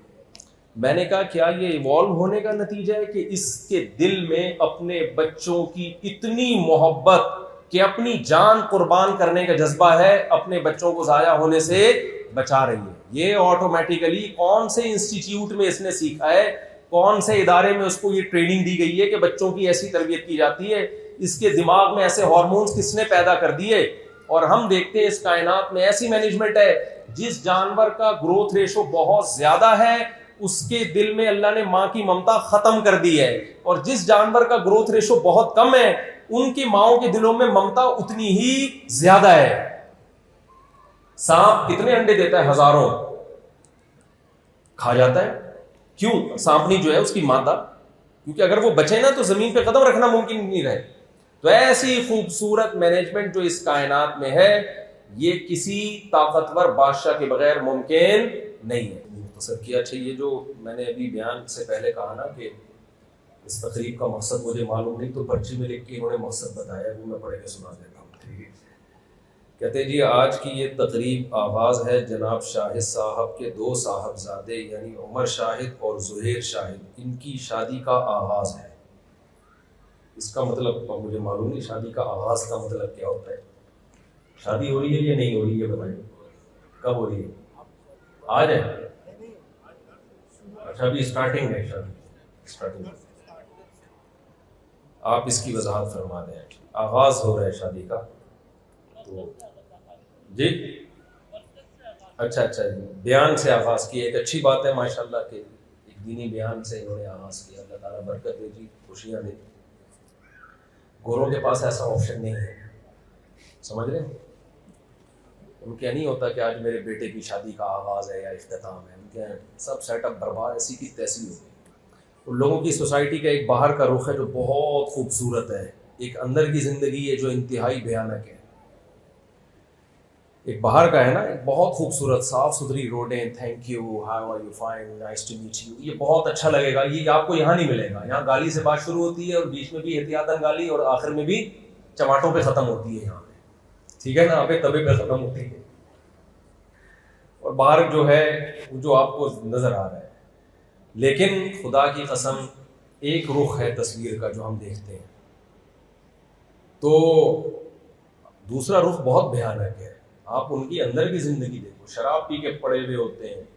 मैंने कहा क्या ये इवॉल्व होने का नतीजा है कि इसके दिल में अपने बच्चों की इतनी मोहब्बत कि अपनी जान कुर्बान करने का जज्बा है, अपने बच्चों को जाया होने से बचा रही है। ये ऑटोमेटिकली कौन से इंस्टीट्यूट में इसने सीखा है, कौन से इदारे में उसको ये ट्रेनिंग दी गई है कि बच्चों की ऐसी तरबियत की जाती है, इसके दिमाग में ऐसे हार्मोन्स किसने पैदा कर दिए। और हम देखते हैं इस कायनात में ऐसी मैनेजमेंट है, जिस जानवर का ग्रोथ रेशो बहुत ज्यादा है उसके दिल में अल्लाह ने माँ की ममता खत्म कर दी है, और जिस जानवर का ग्रोथ रेशो बहुत कम है उनकी माओं के दिलों में ममता उतनी ही ज्यादा है। सांप कितने अंडे देता है? हजारों। खा जाता है क्यों? सांपनी जो है उसकी मादा, क्योंकि अगर वो बचे ना तो जमीन पे कदम रखना मुमकिन नहीं रहे। तो ऐसी खूबसूरत मैनेजमेंट जो इस कायनात में है, ये किसी ताकतवर बादशाह के बगैर मुमकिन नहीं है। मुख्तसर किया। अच्छा, ये जो मैंने अभी बयान से पहले कहा ना कि इस तकरीब का मकसद मुझे मालूम नहीं, तो पर्ची में लिख के इन्होंने मकसद बताया, वो मैं पढ़ के सुना देता हूँ। ठीक है, कहते जी आज की ये तकरीब आगाज़ है जनाब शाहिद साहब के दो साहबजादे यानी उमर शाहिद और ज़ुहैर शाहिद, इनकी शादी का आगाज़ है। इसका मतलब मुझे मालूम नहीं, शादी का आगाज़ का मतलब क्या होता है? शादी हो रही है या नहीं हो रही है? बताइए कब हो रही है? आज है? अच्छा, अभी स्टार्टिंग है शादी, स्टार्टिंग। आप इसकी वजाहत फरमा दें। आगाज़ हो रहा है शादी का, तो जी अच्छा अच्छा, बयान से आगाज़ किया, एक अच्छी बात है माशाल्लाह के एक दीनी बयान से इन्होंने आगाज़ किया। अल्लाह ताला बरकत दे जी, खुशियाँ दे। गोरों के पास ऐसा ऑप्शन नहीं है, समझ रहे हैं। उनके नहीं होता कि आज मेरे बेटे की शादी का आगाज़ है या इख्तिताम है, उनके सब सेटअप बर्बाद, ऐसी की तैसी हो गई। उन लोगों की सोसाइटी का एक बाहर का रुख है जो बहुत खूबसूरत है, एक अंदर की ज़िंदगी है जो इंतहाई भयानक है। एक बाहर का है ना, एक बहुत खूबसूरत साफ़ सुथरी रोडें, thank you, how are you, fine, nice to meet you, ये बहुत अच्छा लगेगा। ये आपको यहाँ नहीं मिलेगा। यहाँ गाली से बात शुरू होती है और बीच में भी एहतियातन गाली और आखिर में भी चमाटों पे ख़त्म होती है। यहाँ पे ठीक है ना, अबे तबे पे ख़त्म होती है। और बाहर जो है जो आपको नज़र आ रहा है, लेकिन खुदा की कसम एक रुख है तस्वीर का जो हम देखते हैं, तो दूसरा रुख बहुत भयानक है। आप उनकी अंदर की ज़िंदगी देखो, शराब पी के पड़े हुए होते हैं,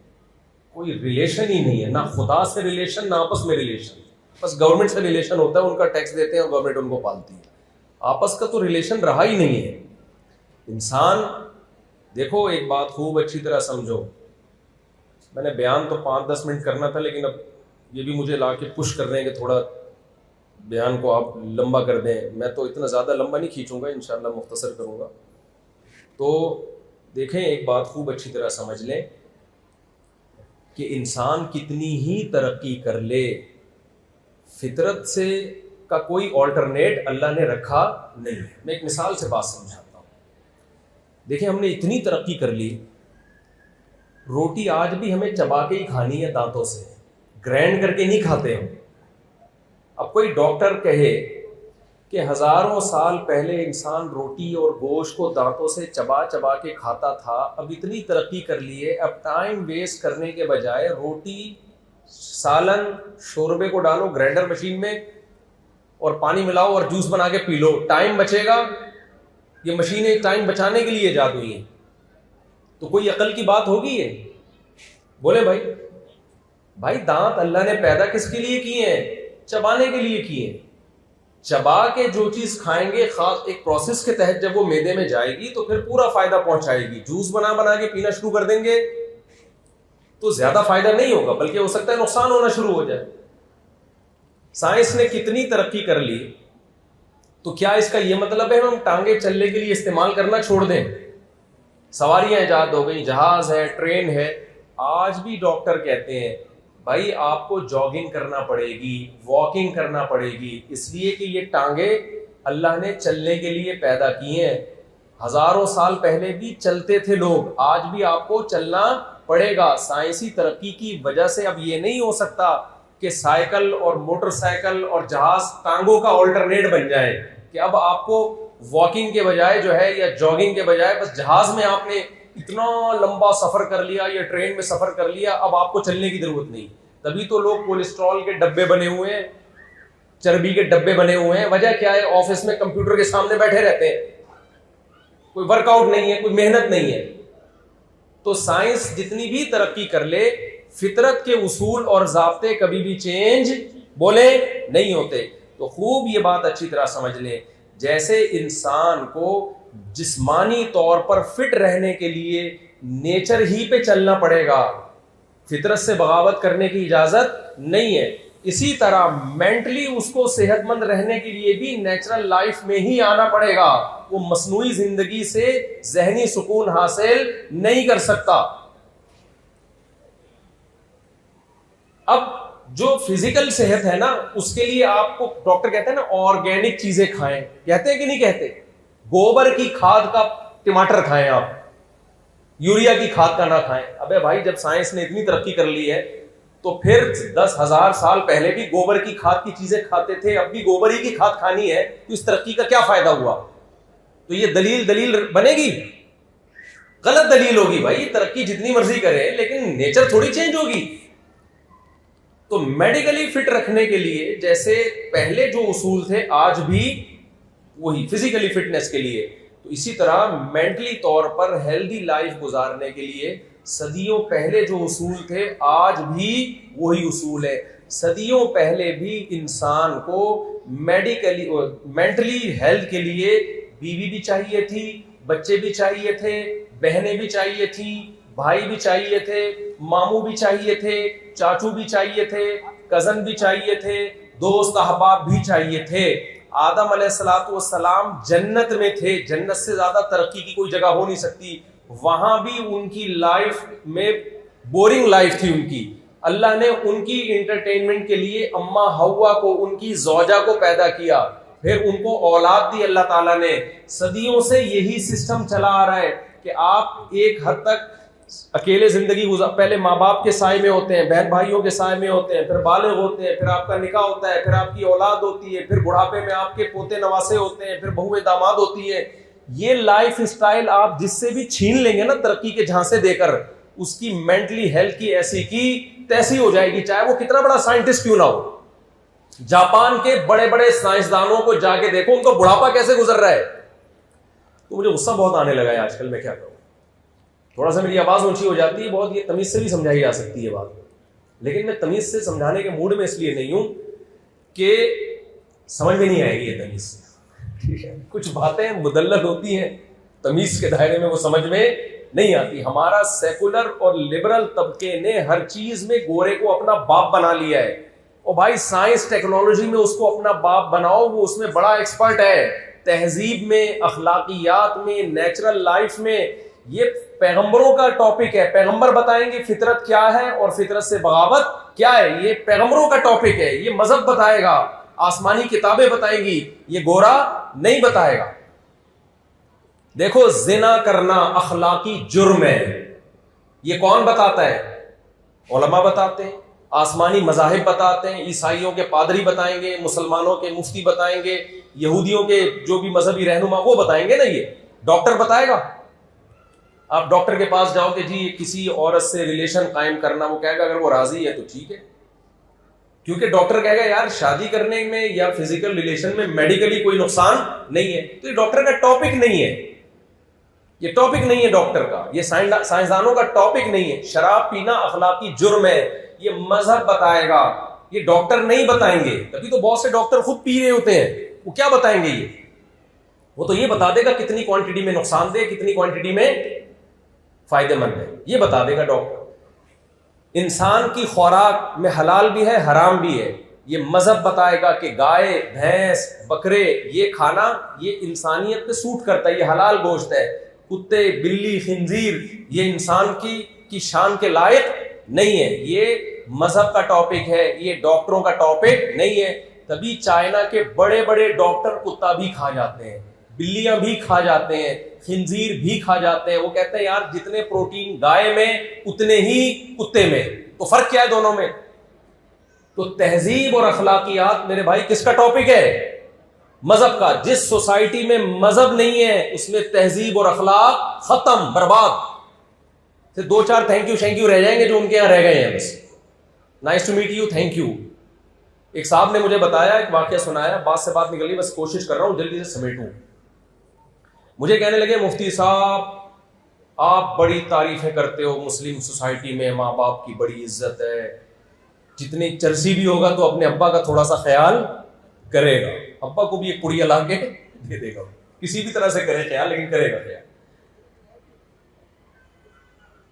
कोई रिलेशन ही नहीं है, ना खुदा से रिलेशन ना आपस में रिलेशन, बस गवर्नमेंट से रिलेशन होता है, उनका टैक्स देते हैं और गवर्नमेंट उनको पालती है। आपस का तो रिलेशन रहा ही नहीं है। इंसान देखो, एक बात खूब अच्छी तरह समझो, मैंने बयान तो 5-10 मिनट करना था, लेकिन अब ये भी मुझे ला के पुश कर रहे हैं कि थोड़ा बयान को आप लंबा कर दें। मैं तो इतना ज़्यादा लंबा नहीं खींचूंगा, इंशाल्लाह मुख्तसर करूँगा। तो देखें, एक बात खूब अच्छी तरह समझ लें कि इंसान कितनी ही तरक्की कर ले, फितरत से का कोई ऑल्टरनेट अल्लाह ने रखा नहीं है। मैं एक मिसाल से बात समझाता हूँ। देखिए, हमने इतनी तरक्की कर ली, रोटी आज भी हमें चबा के ही खानी है, दांतों से, ग्राइंड करके नहीं खाते हम। अब कोई डॉक्टर कहे कि हजारों साल पहले इंसान रोटी और गोश्त को दांतों से चबा चबा के खाता था, अब इतनी तरक्की कर ली है, अब टाइम वेस्ट करने के बजाय रोटी, सालन, शोरबे को डालो ग्राइंडर मशीन में और पानी मिलाओ और जूस बना के पी लो, टाइम बचेगा। ये मशीनें टाइम बचाने के लिए ईजाद हुई हैं, तो कोई अकल की बात होगी ये? बोले भाई दांत अल्लाह ने पैदा किसके लिए किए हैं? चबाने के लिए किए हैं। चबा के जो चीज खाएंगे, खास एक प्रोसेस के तहत जब वो मैदे में जाएगी तो फिर पूरा फायदा पहुंचाएगी। जूस बना बना के पीना शुरू कर देंगे तो ज्यादा फायदा नहीं होगा, बल्कि हो सकता है नुकसान होना शुरू हो जाए। साइंस ने कितनी तरक्की कर ली, तो क्या इसका यह मतलब है हम टांगे चलने के लिए इस्तेमाल करना छोड़ दें? सवारियां ईजाद हो गई, जहाज है, ट्रेन है। आज भी डॉक्टर कहते हैं भाई आपको जॉगिंग करना पड़ेगी, वॉकिंग करना पड़ेगी, इसलिए कि ये टांगे अल्लाह ने चलने के लिए पैदा किए हैं। हजारों साल पहले भी चलते थे लोग, आज भी आपको चलना पड़ेगा। साइंसी तरक्की की वजह से अब ये नहीं हो सकता कि साइकिल और मोटरसाइकिल और जहाज टांगों का ऑल्टरनेट बन जाए, कि अब आपको वॉकिंग के बजाय जो है या जॉगिंग के बजाय बस जहाज में आपने इतना लंबा सफर कर लिया या ट्रेन में सफर कर लिया, अब आपको चलने की जरूरत नहीं। तभी तो लोग कोलेस्ट्रॉल के डब्बे बने हुए हैं, चर्बी के डब्बे बने हुए हैं। वजह क्या है? ऑफिस में कंप्यूटर के सामने बैठे रहते हैं, कोई वर्कआउट नहीं है, कोई मेहनत नहीं है। तो साइंस जितनी भी तरक्की कर ले, फितरत के उसूल और ज़ाब्ते कभी भी चेंज बोले नहीं होते। तो खूब ये बात अच्छी तरह समझ लें, जैसे इंसान को जिस्मानी तौर पर फिट रहने के लिए नेचर ही पे चलना पड़ेगा, फितरत से बगावत करने की इजाजत नहीं है, इसी तरह मेंटली उसको सेहतमंद रहने के लिए भी नेचुरल लाइफ में ही आना पड़ेगा। वो मसनूई जिंदगी से जहनी सुकून हासिल नहीं कर सकता। अब जो फिजिकल सेहत है ना, उसके लिए आपको डॉक्टर कहते हैं ना ऑर्गेनिक चीजें खाएं, कहते हैं कि नहीं कहते? गोबर की खाद का टमाटर खाएं आप, यूरिया की खाद का ना खाएं। अबे भाई, जब साइंस ने इतनी तरक्की कर ली है तो फिर 10,000 साल पहले भी गोबर की खाद की चीजें खाते थे, अब भी गोबर ही की खाद खानी है, तो इस तरक्की का क्या फायदा हुआ? तो ये दलील बनेगी? गलत दलील होगी भाई। तरक्की जितनी मर्जी करे, लेकिन नेचर थोड़ी चेंज होगी। तो मेडिकली फिट रखने के लिए जैसे पहले जो उसूल थे, आज भी वही फिजिकली फिटनेस के लिए, तो इसी तरह मेंटली तौर पर हेल्दी लाइफ गुजारने के लिए सदियों पहले जो उसूल थे, आज भी वही उसूल है। सदियों पहले भी इंसान को मेंटली हेल्थ के लिए बीवी भी चाहिए थी, बच्चे भी चाहिए थे, बहनें भी चाहिए थी, भाई भी चाहिए थे, मामू भी चाहिए थे, चाचू भी चाहिए थे, कजन भी चाहिए थे, दोस्त अहबाब भी चाहिए थे। आदम अलैहिस्सलाम जन्नत में थे, जन्नत से ज्यादा तरक्की की कोई जगह हो नहीं सकती। वहां भी उनकी लाइफ में बोरिंग लाइफ थी उनकी। अल्लाह ने उनकी इंटरटेनमेंट के लिए अम्मा हव्वा को, उनकी जौजा को पैदा किया, फिर उनको औलाद दी अल्लाह ताला ने। सदियों से यही सिस्टम चला आ रहा है कि आप एक हद तक अकेले जिंदगी गुजार, पहले माँ बाप के साए में होते हैं, बहन भाइयों के साए में होते हैं, फिर बालिग होते हैं, फिर आपका निकाह होता है, फिर आपकी औलाद होती है, फिर बुढ़ापे में आपके पोते नवासे होते हैं, फिर बहुएं दामाद होती है। ये लाइफ स्टाइल आप जिससे भी छीन लेंगे ना तरक्की के झांसे देकर, उसकी मेंटली हेल्थ की ऐसी की तैसी हो जाएगी, चाहे वो कितना बड़ा साइंटिस्ट क्यों ना हो। जापान के बड़े बड़े साइंसदानों को जाके देखो, उनको बुढ़ापा कैसे गुजर रहा है। तो मुझे गुस्सा बहुत आने लगा है आजकल, मैं क्या करूं। थोड़ा सा मेरी आवाज ऊंची हो जाती है बहुत, ये तमीज से भी समझाई जा सकती है बात, लेकिन मैं तमीज से समझाने के मूड में इसलिए नहीं हूं कि समझ में नहीं आएगी ये तमीज से, ठीक है। कुछ बातें मुदल्लल होती हैं, तमीज के दायरे में वो समझ में नहीं आती। हमारा सेकुलर और लिबरल तबके ने हर चीज में गोरे को अपना बाप बना लिया है। और भाई साइंस टेक्नोलॉजी में उसको अपना बाप बनाओ, वो उसमें बड़ा एक्सपर्ट है। तहजीब में, अखलाकियात में, नेचुरल लाइफ में, ये पैगंबरों का टॉपिक है। पैगंबर बताएंगे फितरत क्या है और फितरत से बगावत क्या है, ये पैगंबरों का टॉपिक है। ये मजहब बताएगा, आसमानी किताबें बताएंगी, ये गोरा नहीं बताएगा। देखो, जिना करना अखलाकी जुर्म है, ये कौन बताता है? उलमा बताते हैं, आसमानी मजाहिब बताते हैं, ईसाइयों के पादरी बताएंगे, मुसलमानों के मुफ्ती बताएंगे, यहूदियों के जो भी मजहबी रहनुमा वो बताएंगे ना। ये डॉक्टर बताएगा। आप डॉक्टर के पास जाओ कि जी किसी औरत से रिलेशन कायम करना, वो कहेगा अगर वो राजी है तो ठीक है, क्योंकि डॉक्टर कहेगा यार शादी करने में या फिजिकल रिलेशन में मेडिकली कोई नुकसान नहीं है। तो ये डॉक्टर का टॉपिक नहीं है, ये टॉपिक नहीं है डॉक्टर का, ये साइंसदानों का टॉपिक नहीं है। शराब पीना अखलाकी जुर्म है, ये मजहब बताएगा, ये डॉक्टर नहीं बताएंगे। तभी तो बहुत से डॉक्टर खुद पी रहे होते हैं, वो क्या बताएंगे? वो तो ये बता देगा कितनी क्वांटिटी में नुकसानदेह, कितनी क्वांटिटी में फायदेमंद है, ये बता देगा डॉक्टर। इंसान की खुराक में हलाल भी है, हराम भी है, ये मजहब बताएगा कि गाय, भैंस, बकरे ये खाना ये इंसानियत पे सूट करता है, ये हलाल गोश्त है। कुत्ते, बिल्ली, खिंजीर ये इंसान की शान के लायक नहीं है। ये मजहब का टॉपिक है, ये डॉक्टरों का टॉपिक नहीं है। तभी चाइना के बड़े बड़े डॉक्टर कुत्ता भी खा जाते हैं, बिल्लियां भी खा जाते हैं, खिंजीर भी खा जाते हैं। वो कहते हैं यार जितने प्रोटीन गाय में उतने ही कुत्ते में, तो फर्क क्या है दोनों में? तो तहजीब और अखलाकियात मेरे भाई किसका टॉपिक है? मजहब का। जिस सोसाइटी में मजहब नहीं है उसमें तहजीब और अखलाक खत्म, बर्बाद। सिर्फ दो चार थैंक यू रह जाएंगे जो उनके यहां रह गए हैं, बस nice to meet you, thank you. एक साहब ने मुझे बताया, एक वाकया सुनाया, बात से बात निकली, बस कोशिश कर रहा हूं जल्दी से समेटूं। मुझे कहने लगे मुफ्ती साहब आप बड़ी तारीफें करते हो, मुस्लिम सोसाइटी में माँ बाप की बड़ी इज्जत है, जितनी चर्सी भी होगा तो अपने अब्बा का थोड़ा सा ख्याल करेगा, अब्बा को भी एक पुड़िया ला के दे देगा, किसी भी तरह से करे ख्याल, लेकिन करेगा ख्याल।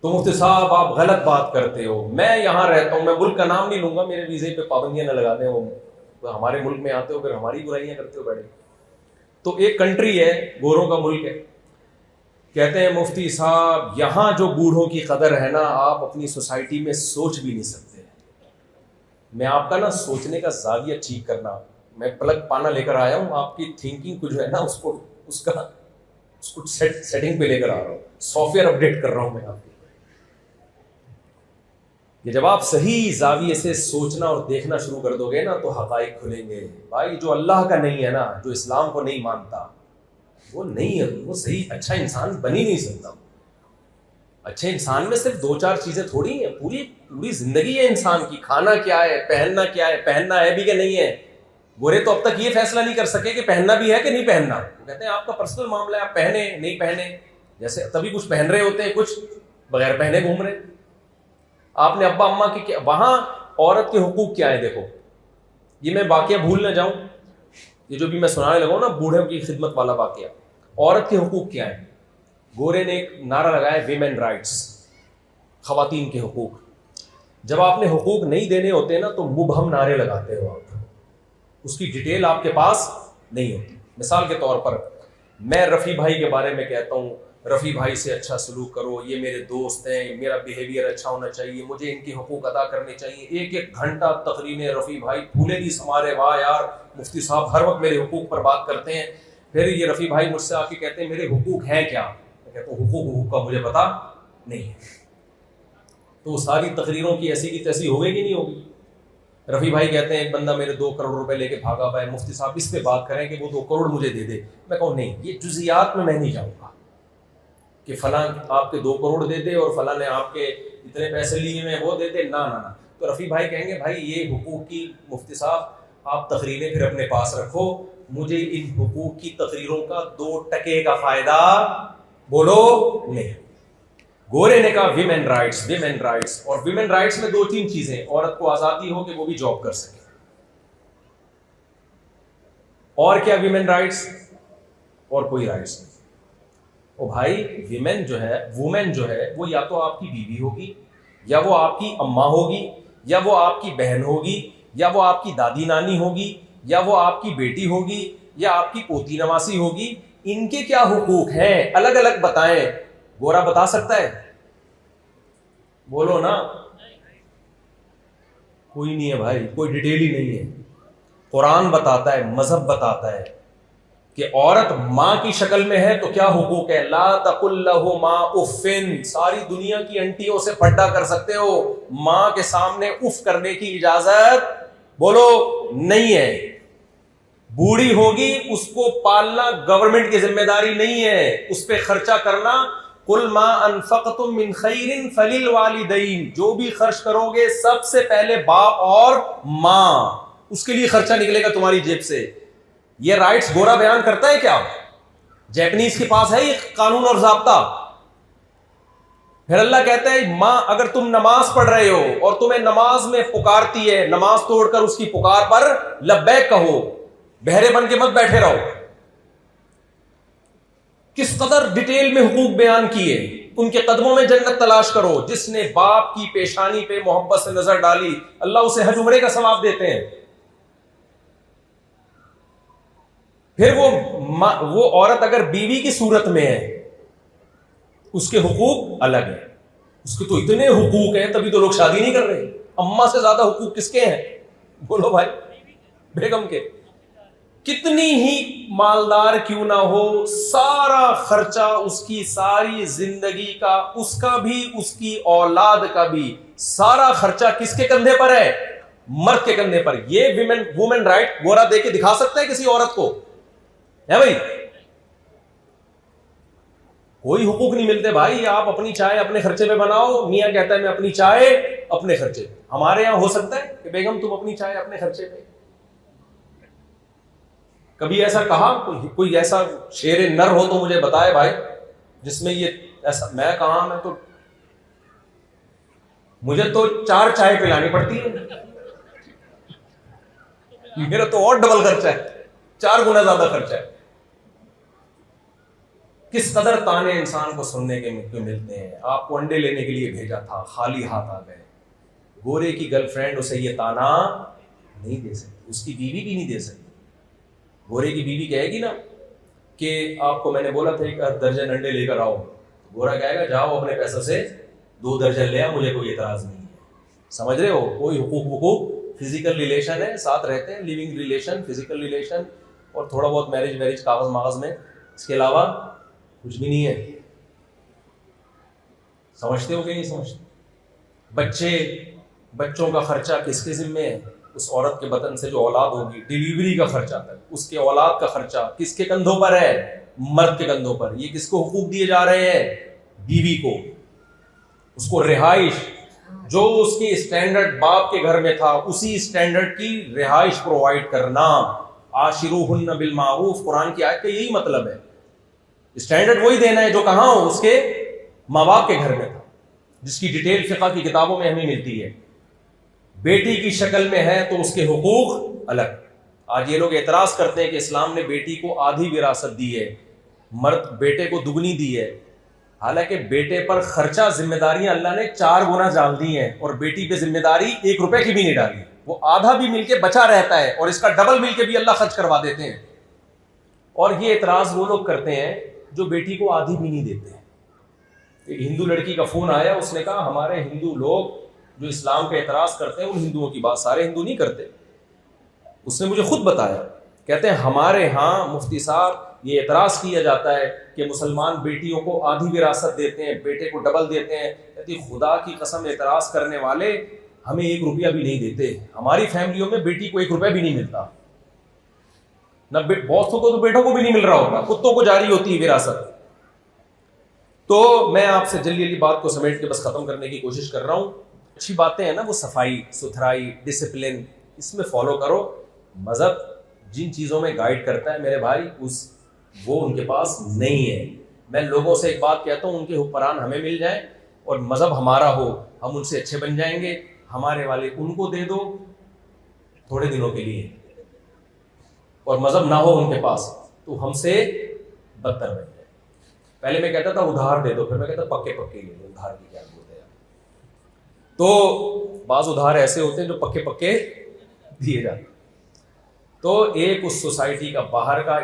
तो मुफ्ती साहब आप गलत बात करते हो, मैं यहां रहता हूं, मैं मुल्क का नाम नहीं लूंगा, मेरे वीजे पे पाबंदियां न लगा दें, वो हमारे मुल्क में आते हो फिर हमारी बुराइयां करते हो बैठे। तो एक कंट्री है, गोरों का मुल्क है, कहते हैं मुफ्ती साहब यहां जो बूढ़ों की कदर है ना, आप अपनी सोसाइटी में सोच भी नहीं सकते। मैं आपका ना सोचने का जाविया ठीक करना, मैं प्लग पाना लेकर आया हूं, आपकी थिंकिंग कुछ है ना उसको सेटिंग पे लेकर आ रहा हूं, सॉफ्टवेयर अपडेट कर रहा हूं मैं आपकी। ये जब आप सही जाविये से सोचना और देखना शुरू कर दोगे ना तो हकाइक खुलेंगे। भाई जो अल्लाह का नहीं है ना, जो इस्लाम को नहीं मानता, वो नहीं है, वो सही अच्छा इंसान बन ही नहीं सकता। अच्छे इंसान में सिर्फ दो चार चीजें थोड़ी हैं, पूरी जिंदगी है इंसान की। खाना क्या है, पहनना क्या है, पहनना है भी कि नहीं है। गोरे तो अब तक ये फैसला नहीं कर सके कि पहनना भी है कि नहीं पहनना। वो कहते हैं आपका पर्सनल मामला है, आप पहने नहीं पहने, जैसे तभी कुछ पहन रहे होते हैं, कुछ बगैर पहने घूम रहे। आपने अब्बा अम्मा की वहां औरत के हुकूक क्या है, देखो ये मैं वाकया भूल ना जाऊं, ये जो भी मैं सुनाने लगा ना बूढ़े की खिदमत वाला वाकया। औरत के हुकूक क्या है? गोरे ने एक नारा लगाया, विमेन राइट्स, खवातीन के हुकूक। जब आपने हुकूक नहीं देने होते ना तो मुबहम नारे लगाते हो आप, उसकी डिटेल आपके पास नहीं होती। मिसाल के तौर पर मैं रफ़ी भाई के बारे में कहता हूँ, रफ़ी भाई से अच्छा सलूक करो, ये मेरे दोस्त हैं, मेरा बिहेवियर अच्छा होना चाहिए, मुझे इनके हुकूक अदा करने चाहिए। एक एक घंटा तकरीरें रफ़ी भाई फूले नहीं समारे, वाह यार मुफ्ती साहब हर वक्त मेरे हुकूक पर बात करते हैं। फिर ये रफ़ी भाई मुझसे आके कहते हैं मेरे हुकूक हैं क्या? मैं कहता हूँ हुकूक का मुझे पता नहीं है। तो सारी तकरीरों की ऐसी की तैसी होगी कि नहीं होगी? रफ़ी भाई कहते हैं एक बंदा मेरे 2 करोड़ रुपए लेके भागा हुआ है, मुफ्ती साहब इस पे बात करें कि वो 2 करोड़ मुझे दे दे। मैं कहूँ नहीं, ये जुजियात में मैं नहीं जाऊँगा कि फलां आपके 2 करोड़ दे दे और फलां ने आपके इतने पैसे लिए हैं वो दे दे, ना ना ना। तो रफ़ी भाई कहेंगे भाई ये हुकूक की मुफ्ती साहब आप तकरीरें फिर अपने पास रखो, मुझे इन हुकूक की तकरीरों का 2 टके का फायदा बोलो नहीं। गोरे ने कहा विमेन राइट्स, विमेन राइट्स। और विमेन राइट्स में 2-3 चीजें, औरत को आजादी हो कि वो भी जॉब कर सके। और क्या विमेन राइट्स? और कोई राइट्स नहीं। ओ भाई विमेन जो है, वुमेन जो है, वो या तो आपकी बीवी होगी, या वो आपकी अम्मा होगी, या वो आपकी बहन होगी, या वो आपकी दादी नानी होगी, या वो आपकी बेटी होगी, या आपकी पोती नवासी होगी। इनके क्या हुकूक हैं अलग अलग बताएं। गोरा बता सकता है? बोलो ना। कोई नहीं है भाई, कोई डिटेल ही नहीं है। कुरान बताता है, मजहब बताता है कि औरत मां की शक्ल में है तो क्या हुकूक है। ला तकुल लहु मा उफ़िन, सारी दुनिया की अंटियों से पड्डा कर सकते हो, मां के सामने उफ करने की इजाजत बोलो नहीं है। बूढ़ी होगी उसको पालना गवर्नमेंट की जिम्मेदारी नहीं है, उस पर खर्चा करना। कुल मा अनफक़तुम मिन खैरिन फलिल वालिदैन, जो भी खर्च करोगे सबसे पहले बाप और मां, उसके लिए खर्चा निकलेगा तुम्हारी जेब से। ये राइट्स गोरा बयान करता है क्या? जैपनीज के पास है ये कानून और ज़ाब्ता? फिर अल्लाह कहता है मां अगर तुम नमाज पढ़ रहे हो और तुम्हें नमाज में पुकारती है, नमाज तोड़कर उसकी पुकार पर लब्बैक कहो, बहरे बन के मत बैठे रहो। किस कदर डिटेल में हुकूक बयान किए। उनके कदमों में जन्नत तलाश करो। जिसने बाप की पेशानी पे मोहब्बत से नजर डाली अल्लाह उसे हज उम्रे का सवाब देते हैं। फिर वो औरत अगर बीवी की सूरत में है उसके हुकूक अलग है। उसके तो इतने हुकूक हैं तभी तो लोग शादी नहीं कर रहे। अम्मा से ज्यादा हुकूक किसके हैं? बोलो भाई, बेगम के। कितनी ही मालदार क्यों ना हो, सारा खर्चा उसकी सारी जिंदगी का, उसका भी उसकी औलाद का भी, सारा खर्चा किसके कंधे पर है? मर्द के कंधे पर। ये वुमेन राइट गोरा दे के दिखा सकता है किसी औरत को? है भाई? कोई हुकूक नहीं मिलते भाई। आप अपनी चाय अपने खर्चे पे बनाओ। मियां कहता है मैं अपनी चाय अपने खर्चे पे। हमारे यहां हो सकता है कि बेगम तुम अपनी चाय अपने खर्चे पे? कभी ऐसा कहा? कोई ऐसा शेर नर हो तो मुझे बताए भाई जिसमें ये ऐसा। मैं कहा, मैं तो, मुझे तो 4 चाय पिलानी पड़ती है, मेरा तो और डबल खर्चा है, 4 गुना ज्यादा खर्चा है। किस कदर ताने इंसान को सुनने के मिलते हैं। आपको अंडे लेने के लिए भेजा था, खाली हाथ आ गए। गोरे की गर्लफ्रेंड उसे ये ताना नहीं दे सकती, उसकी बीवी भी नहीं दे सकती। गोरे की बीवी कहेगी ना कि आपको मैंने बोला था 1 दर्जन अंडे लेकर आओ, गोरा कहेगा जाओ अपने पैसों से 2 दर्जन ले आओ, मुझे कोई एतराज नहीं है। समझ रहे हो? कोई हुकूक फिजिकल रिलेशन है, साथ रहते हैं, लिविंग रिलेशन, फिजिकल रिलेशन, और थोड़ा बहुत मैरिज कागज मागज में, इसके अलावा कुछ भी नहीं है। समझते हो कि नहीं समझते? बच्चों का खर्चा किसके जिम्मे है? उस औरत के बतन से जो औलाद होगी, डिलीवरी का खर्चा तक, उसके औलाद का खर्चा किसके कंधों पर है? मर्द के कंधों पर। ये किसको हुकूक दिए जा रहे हैं? बीवी को। उसको रिहाइश, जो उसकी स्टैंडर्ड बाप के घर में था उसी स्टैंडर्ड की रिहाइश प्रोवाइड करना। आशिरूहुन्ना बिल मारूफ, कुरान की आयत का यही मतलब है। स्टैंडर्ड वही देना है जो कहां हो? उसके माँ बाप के घर में था, जिसकी डिटेल फिक़ह की किताबों में हमें मिलती है। बेटी की शक्ल में है तो उसके हुकूक अलग। आज ये लोग एतराज करते हैं कि इस्लाम ने बेटी को आधी विरासत दी है, मर्द बेटे को दुगनी दी है। हालांकि बेटे पर खर्चा जिम्मेदारियां अल्लाह ने 4 गुना डाल दी हैं और बेटी पे जिम्मेदारी 1 रुपए की भी नहीं डाली। वो आधा भी मिलके बचा रहता है और इसका डबल मिलके भी अल्लाह खर्च करवा देते हैं। और ये एतराज वो लोग करते हैं जो बेटी को आधी भी नहीं देते हैं। एक हिंदू लड़की का फोन आया, उसने कहा हमारे हिंदू लोग जो इस्लाम का एतराज करते हैं उन हिंदुओं की बात सारे हिंदू नहीं करते। उसने मुझे खुद बताया, कहते हैं हमारे यहाँ मुफ्ती साहब ये एतराज किया जाता है कि मुसलमान बेटियों को आधी विरासत देते हैं, बेटे को डबल देते हैं। कहती खुदा की कसम एतराज करने वाले हमें 1 रुपया भी नहीं देते। हमारी फैमिलियों में बेटी को 1 रुपया भी नहीं मिलता। न बॉसों को तो बेटों को भी नहीं मिल रहा होगा, कुत्तों को जारी होती है विरासत। तो मैं आपसे जल्दी जल्दी बात को समेट के बस खत्म करने की कोशिश कर रहा हूं। अच्छी बातें हैं ना, वो सफाई सुथराई डिसिप्लिन, इसमें फॉलो करो। मजहब जिन चीजों में गाइड करता है मेरे भाई वो उनके पास नहीं है। मैं लोगों से एक बात कहता हूं, उनके हुक्मरान हमें मिल जाए और मजहब हमारा हो, हम उनसे अच्छे बन जाएंगे। हमारे वाले उनको दे दो थोड़े दिनों के लिए, और मजहब ना हो उनके पास तो हमसे बदतर बन जाए। पहले मैं कहता था उधार दे दो, फिर मैं कहता पक्के पक्के ले लो। उधार की क्या बोलते हैं? तो बाज उधार ऐसे होते हैं जो पक्के पक्के दिए जाते। तो एक उस सोसाइटी का बाहर का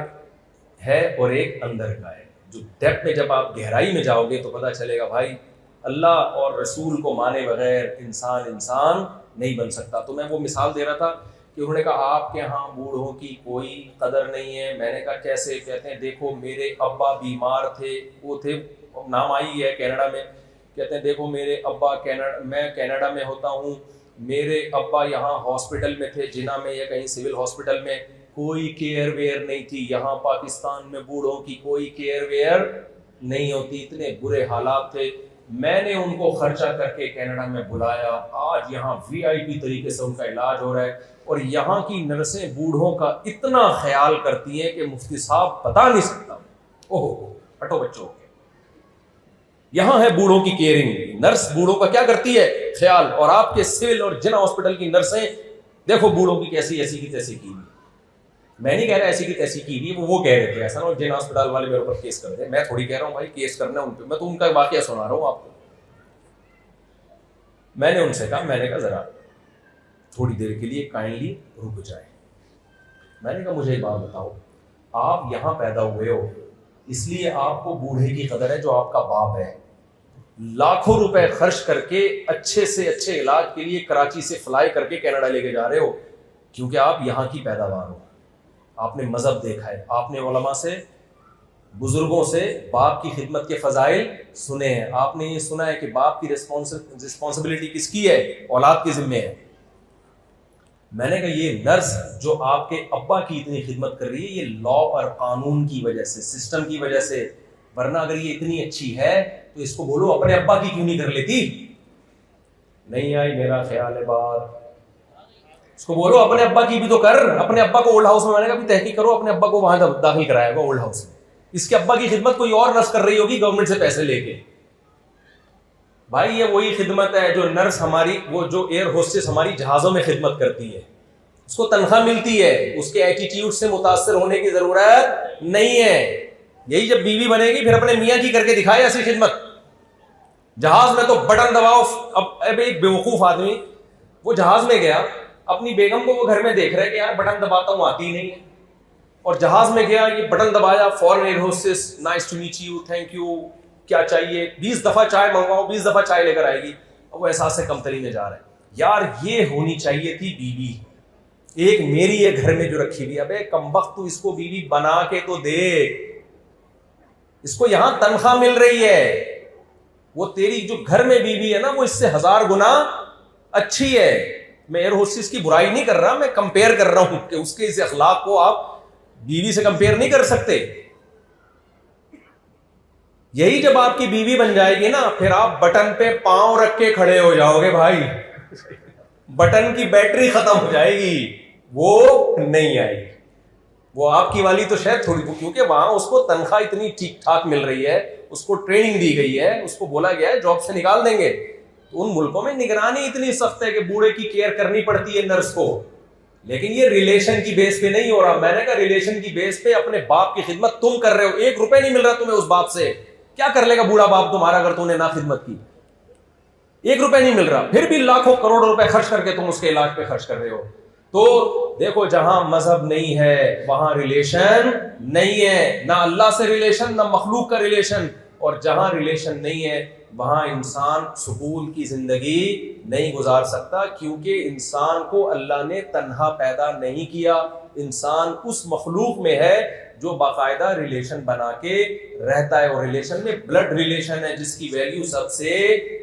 है और एक अंदर का है। जो डेप्थ में जब आप गहराई में जाओगे तो पता चलेगा भाई अल्लाह और रसूल को माने बगैर इंसान नहीं बन सकता। तो मैं वो मिसाल दे रहा था कि उन्होंने कहा आपके यहाँ बूढ़ों की कोई कदर नहीं है। मैंने कहा कैसे? कहते हैं देखो मेरे अब्बा बीमार थे, वो थे, नाम आई है कनाडा में। कहते हैं देखो मेरे अब्बा मैं कनाडा में होता हूँ, मेरे अब्बा यहाँ हॉस्पिटल में थे, जिना में या कहीं सिविल हॉस्पिटल में, कोई केयर वेयर नहीं थी। यहाँ पाकिस्तान में बूढ़ों की कोई केयर वेयर नहीं होती, इतने बुरे हालात थे। मैंने उनको खर्चा करके कनाडा में बुलाया, आज यहाँ VIP तरीके से उनका इलाज हो रहा है। और यहाँ की नर्सें बूढ़ों का इतना ख्याल करती हैं कि मुफ्ती साहब बता नहीं सकता। ओहो हटो बच्चों के, यहाँ है बूढ़ों की केयरिंग। नर्स बूढ़ों का क्या करती है? ख्याल। और आपके सिविल और जिना हॉस्पिटल की नर्सें देखो बूढ़ों की कैसी ऐसी की तैसी की। मैं नहीं कह रहा ऐसी की तैसी की हुई, वो कह रहे थे ऐसा ना, और जिना अस्पताल वाले मेरे ऊपर केस कर दे। मैं थोड़ी कह रहा हूँ भाई केस करना उन पे, मैं तो उनका वाकया सुना रहा हूँ आपको। मैंने उनसे कहा, मैंने कहा जरा थोड़ी देर के लिए काइंडली रुक जाए। मैंने कहा मुझे एक बात बताओ, आप यहाँ पैदा हुए हो इसलिए आपको बूढ़े की कदर है जो आपका बाप है। लाखों रुपए खर्च करके अच्छे से अच्छे इलाज के लिए कराची से फ्लाई करके कनाडा लेके जा रहे हो क्योंकि आप यहाँ की पैदावार हो। आपने मजहब देखा है, आपने उलमा से बुजुर्गों से बाप की खिदमत के फजाइल सुने हैं, आपने ये सुना है कि बाप की रिस्पॉन्सिबिलिटी किसकी है? औलाद के जिम्मे है। मैंने कहा ये नर्स जो आपके अब्बा की इतनी खिदमत कर रही है ये लॉ और कानून की वजह से, सिस्टम की वजह से, वरना अगर ये इतनी अच्छी है तो इसको बोलो अपने अब्बा की क्यों नहीं कर लेती? नहीं आई मेरा ख्याल है बात, इसको बोलो अपने अब्बा की भी तो कर। अपने अब्बा को ओल्ड हाउस में, मैंने कहा भी तहकीक करो, अपने अब्बा को वहां दाखिल कराया होगा ओल्ड हाउस में। इसके अब्बा की खिदमत कोई और नर्स कर रही होगी गवर्नमेंट से पैसे लेके। भाई ये वही खिदमत है जो नर्स हमारी, वो जो एयर होस्टेस हमारी जहाजों में खिदमत करती है, उसको तनख्वाह मिलती है, उसके एटीट्यूड से मुतासर होने की जरूरत नहीं है। यही जब बीवी बनेगी फिर अपने मियाँ की करके दिखाए ऐसी खिदमत। जहाज में तो बटन दबाओ। अब एक बेवकूफ आदमी वो जहाज में गया, अपनी बेगम को वो घर में देख रहा है कि यार बटन दबाता हूँ आती ही नहीं है, और जहाज में गया, ये बटन दबाया, foreign air hostess nice to meet you, thank you, क्या चाहिए, 20 दफा चाय मंगवाओ, 20 दफा चाय लेकर आएगी। अब वो एहसास से कमतरी में जा रहा है। यार ये होनी चाहिए थी बीवी, एक मेरी है घर में जो रखी हुई। अबे कमबख्त तू इसको बीवी बना के तो दे, इसको यहां तनख्वाह मिल रही है, वो तेरी जो घर में बीवी है ना वो इससे 1000 गुना अच्छी है। मैं एयर होस्टेस की बुराई नहीं कर रहा, मैं कंपेयर कर रहा हूं कि उसके इस अखलाक को आप बीवी से कंपेयर नहीं कर सकते। यही जब आपकी बीवी बन जाएगी ना फिर आप बटन पे पांव रख के खड़े हो जाओगे भाई। बटन की बैटरी खत्म हो जाएगी, वो नहीं आएगी। वो आपकी वाली तो शायद थोड़ी, क्योंकि वहां उसको तनख्वाह इतनी ठीक ठाक मिल रही है, उसको ट्रेनिंग दी गई है, उसको बोला गया है जॉब से निकाल देंगे, तो उन मुल्कों में निगरानी इतनी सख्त है कि बूढ़े की केयर करनी पड़ती है नर्स को, लेकिन ये रिलेशन की बेस पे नहीं हो रहा। मैंने कहा रिलेशन की बेस पे अपने बाप की खिदमत तुम कर रहे हो, 1 रुपए नहीं मिल रहा तुम्हें उस बाप से, क्या कर लेगा बूढ़ा बाप तुम्हारा अगर तुमने ना खिदमत की? 1 रुपए नहीं मिल रहा, फिर भी लाखों करोड़ों रुपए खर्च करके तुम उसके इलाज पे खर्च कर रहे हो। तो देखो, जहां मजहब नहीं है वहां रिलेशन नहीं है, ना अल्लाह से रिलेशन ना मखलूक का रिलेशन, और जहां रिलेशन नहीं है वहां इंसान सुकून की जिंदगी नहीं गुजार सकता, क्योंकि इंसान को अल्लाह ने तन्हा पैदा नहीं किया। इंसान उस मखलूक में है जो बाकायदा रिलेशन बना के रहता है, और रिलेशन में ब्लड रिलेशन है जिसकी वैल्यू सबसे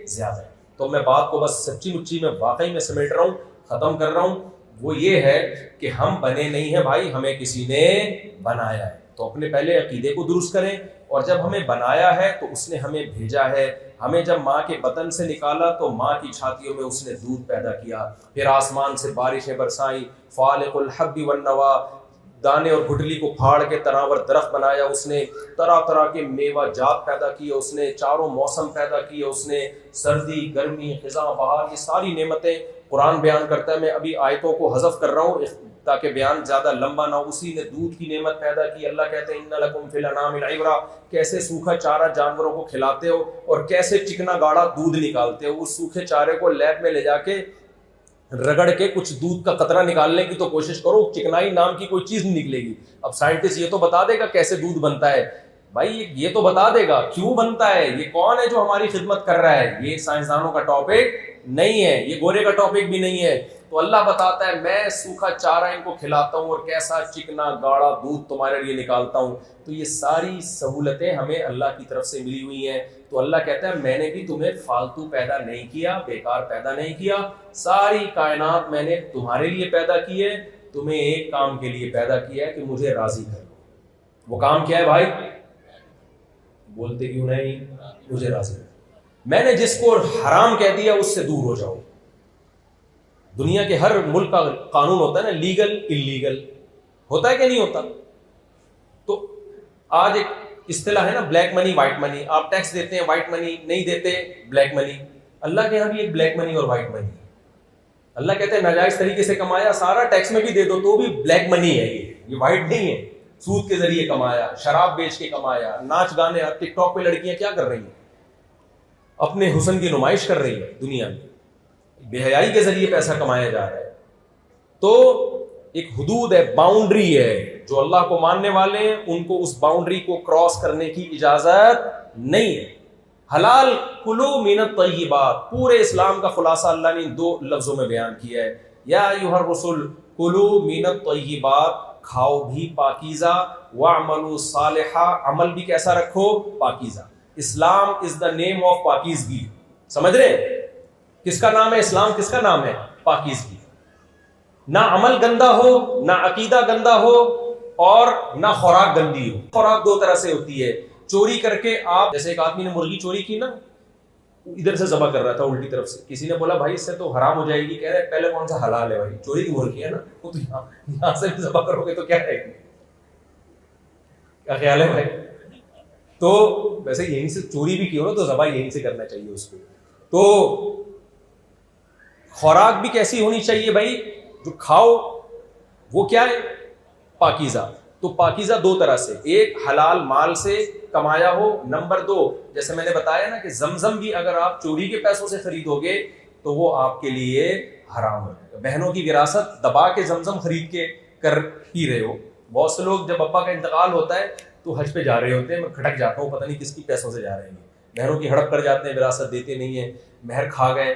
ज्यादा है। तो मैं बात को बस सच्ची मुच्ची में वाकई में समेट रहा हूं, खत्म कर रहा हूं। वो ये है कि हम बने नहीं है भाई, हमें किसी ने बनाया है। तो अपने पहले अकीदे को दुरुस्त करें, और जब हमें बनाया है तो उसने हमें भेजा है। हमें जब माँ के बतन से निकाला तो माँ की छातियों में उसने दूध पैदा किया, फिर आसमान से बारिशें बरसाई, फालिकुल हब्बी वन्नवा, दाने और गुठली को फाड़ के तनावर दरख्त बनाया उसने, तरह तरह के मेवा जात पैदा किए उसने, चारों मौसम पैदा किए उसने, सर्दी गर्मी खिज़ां बहार, ये सारी नेमतें कुरान बयान करता है। मैं अभी आयतों को हज़फ कर रहा हूँ ताकि बयान ज़्यादा लंबा ना हो। उसी ने दूध की नेमत पैदा की। अल्लाह कहते हैं इन्ना लकुम फिल अनामिल इब्रा, कैसे सूखा चारा जानवरों को खिलाते हो और कैसे चिकना गाढ़ा दूध निकालते हो। उस सूखे चारे को लैब में ले जाके रगड़ के कुछ दूध का कतरा निकालने की तो कोशिश करो, चिकनाई नाम की कोई चीज नहीं निकलेगी। अब साइंटिस्ट ये तो बता देगा कैसे दूध बनता है भाई, ये तो बता देगा क्यों बनता है, ये कौन है जो हमारी खिदमत कर रहा है। ये साइंसदानों का टॉपिक नहीं है, ये गोरे का टॉपिक भी नहीं है। तो अल्लाह बताता है मैं सूखा चारा इनको खिलाता हूँ और कैसा चिकना गाढ़ा दूध तुम्हारे लिए निकालता हूँ। तो ये सारी सहूलतें हमें अल्लाह की तरफ से मिली हुई हैं। तो अल्लाह कहता है मैंने भी तुम्हें फालतू पैदा नहीं किया, बेकार पैदा नहीं किया, सारी कायनात मैंने तुम्हारे लिए पैदा की है, तुम्हें एक काम के लिए पैदा किया है कि मुझे राजी कर लो। वो काम क्या है भाई? बोलते क्यों नहीं? मुझे राजी कर। मैंने जिसको हराम कह दिया उससे दूर हो जाओ। दुनिया के हर मुल्क का कानून होता है ना, लीगल इल्लीगल, होता है कि नहीं होता? तो आज एक इस्तिलाह है ना, ब्लैक मनी व्हाइट मनी। आप टैक्स देते हैं व्हाइट मनी, नहीं देते ब्लैक मनी। अल्लाह के यहाँ भी एक ब्लैक मनी और व्हाइट मनी है। अल्लाह कहते हैं नाजायज तरीके से कमाया सारा टैक्स में भी दे दो तो भी ब्लैक मनी है, ये व्हाइट नहीं है। सूद के जरिए कमाया, शराब बेच के कमाया, नाच गाने, टिकटॉक पे लड़कियां क्या कर रही हैं? अपने हुस्न की नुमाइश कर रही है दुनिया में, बेहयाई के जरिए पैसा कमाया जा रहा है। तो एक हुदूद है, बाउंड्री है, जो अल्लाह को मानने वाले हैं उनको उस बाउंड्री को क्रॉस करने की इजाजत नहीं है। हलाल कुलू मिनत तय्यिबात, पूरे इस्लाम का खुलासा अल्लाह ने 2 लफ्जों में बयान किया है, या अय्युहर रसूल कुलू मिनत तय्यिबात, खाओ भी पाकीज़ा, वअमलू सालिहा, अमल भी कैसा रखो? Pakeezah. Islam is the name of पाकीज़गी। समझ रहे हैं? किसका नाम है इस्लाम? किसका नाम है? पाकीज़गी। ना अमल गंदा हो, ना अकीदा गंदा हो, और ना खुराक गंदी हो। खुराक 2 तरह से होती है। चोरी करके आप, जैसे एक आदमी ने मुर्गी चोरी की ना, इधर से ज़बह कर रहा था उल्टी तरफ से, किसी ने बोला भाई इससे तो हराम हो जाएगी। कह रहे पहले कौन सा हलाल है भाई? चोरी की मुर्गी है ना, वो तो यहां से भी ज़बह करोगे तो क्या रहेगी? क्या ख्याल है भाई? तो वैसे यहीं से चोरी भी की हो ना तो ज़बह यहीं से करना चाहिए उसको। तो खुराक भी कैसी होनी चाहिए भाई? जो खाओ वो क्या है? पाकीज़ा। तो पाकीज़ा 2 तरह से, एक हलाल माल से कमाया हो, नंबर 2 जैसे मैंने बताया ना कि जमजम भी अगर आप चोरी के पैसों से खरीदोगे तो वो आपके लिए हराम हो जाएगा। बहनों की विरासत दबा के जमजम खरीद के कर पी रहे हो। बहुत से लोग जब अब्बा का इंतकाल होता है तो हज पे जा रहे होते हैं, मैं खटक जाता हूँ, पता नहीं किसकी पैसों से जा रहे हैं। बहनों की हड़प कर जाते हैं, विरासत देते नहीं है, महर खा गए।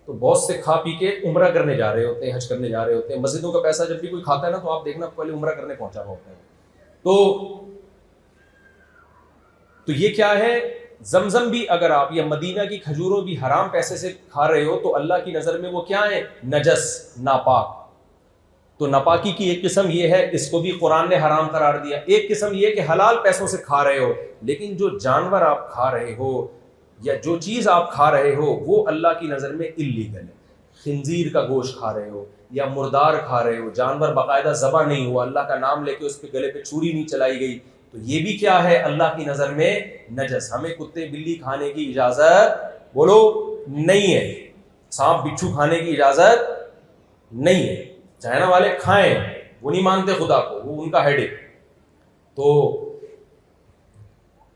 तो बहुत से खा पी के उम्रा करने जा रहे होते हैं, हज करने जा रहे होते हैं। मस्जिदों का पैसा जब भी कोई खाता है ना तो आप देखना पहले उम्रा करने पहुंचा हुआ होता है। तो ये क्या है? जमजम भी अगर आप या मदीना की खजूरों भी हराम पैसे से खा रहे हो तो अल्लाह की नजर में वो क्या है? नजस, नापाक। तो नापाकी की एक किस्म ये है, इसको भी कुरान ने हराम करार दिया। एक किस्म ये कि हलाल पैसों से खा रहे हो, लेकिन जो जानवर आप खा रहे हो या जो चीज आप खा रहे हो वो अल्लाह की नजर में इल्लीगल है। खिंजीर का गोश्त खा रहे हो या मुर्दार खा रहे हो, जानवर बाकायदा ज़बह नहीं हुआ, अल्लाह का नाम लेके उसके गले पे छुरी नहीं चलाई गई, तो ये भी क्या है? अल्लाह की नजर में नजस। हमें कुत्ते बिल्ली खाने की इजाजत बोलो नहीं है, सांप बिच्छू खाने की इजाजत नहीं है। चाइना वाले खाएं, वो नहीं मानते खुदा को, वो उनका हेडेक। तो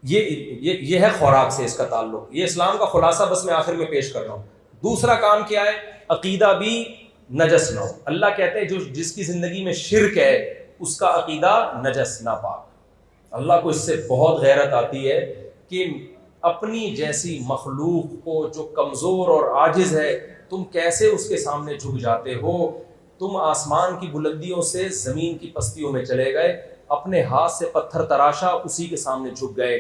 ये है खुराक से इसका ताल्लुक। ये इस्लाम का खुलासा बस मैं आखिर में पेश कर रहा हूं। दूसरा काम क्या है, अकीदा भी नजस ना हो। अल्लाह कहते हैं जो जिसकी जिंदगी में शिर्क है उसका अकीदा नजस नापाक। अल्लाह को इससे बहुत गैरत आती है कि अपनी जैसी मखलूक को जो कमजोर और आजिज है, तुम कैसे उसके सामने झुक जाते हो। तुम आसमान की बुलंदियों से जमीन की पस्तियों में चले गए, अपने हाथ से पत्थर तराशा, उसी के सामने झुक गए।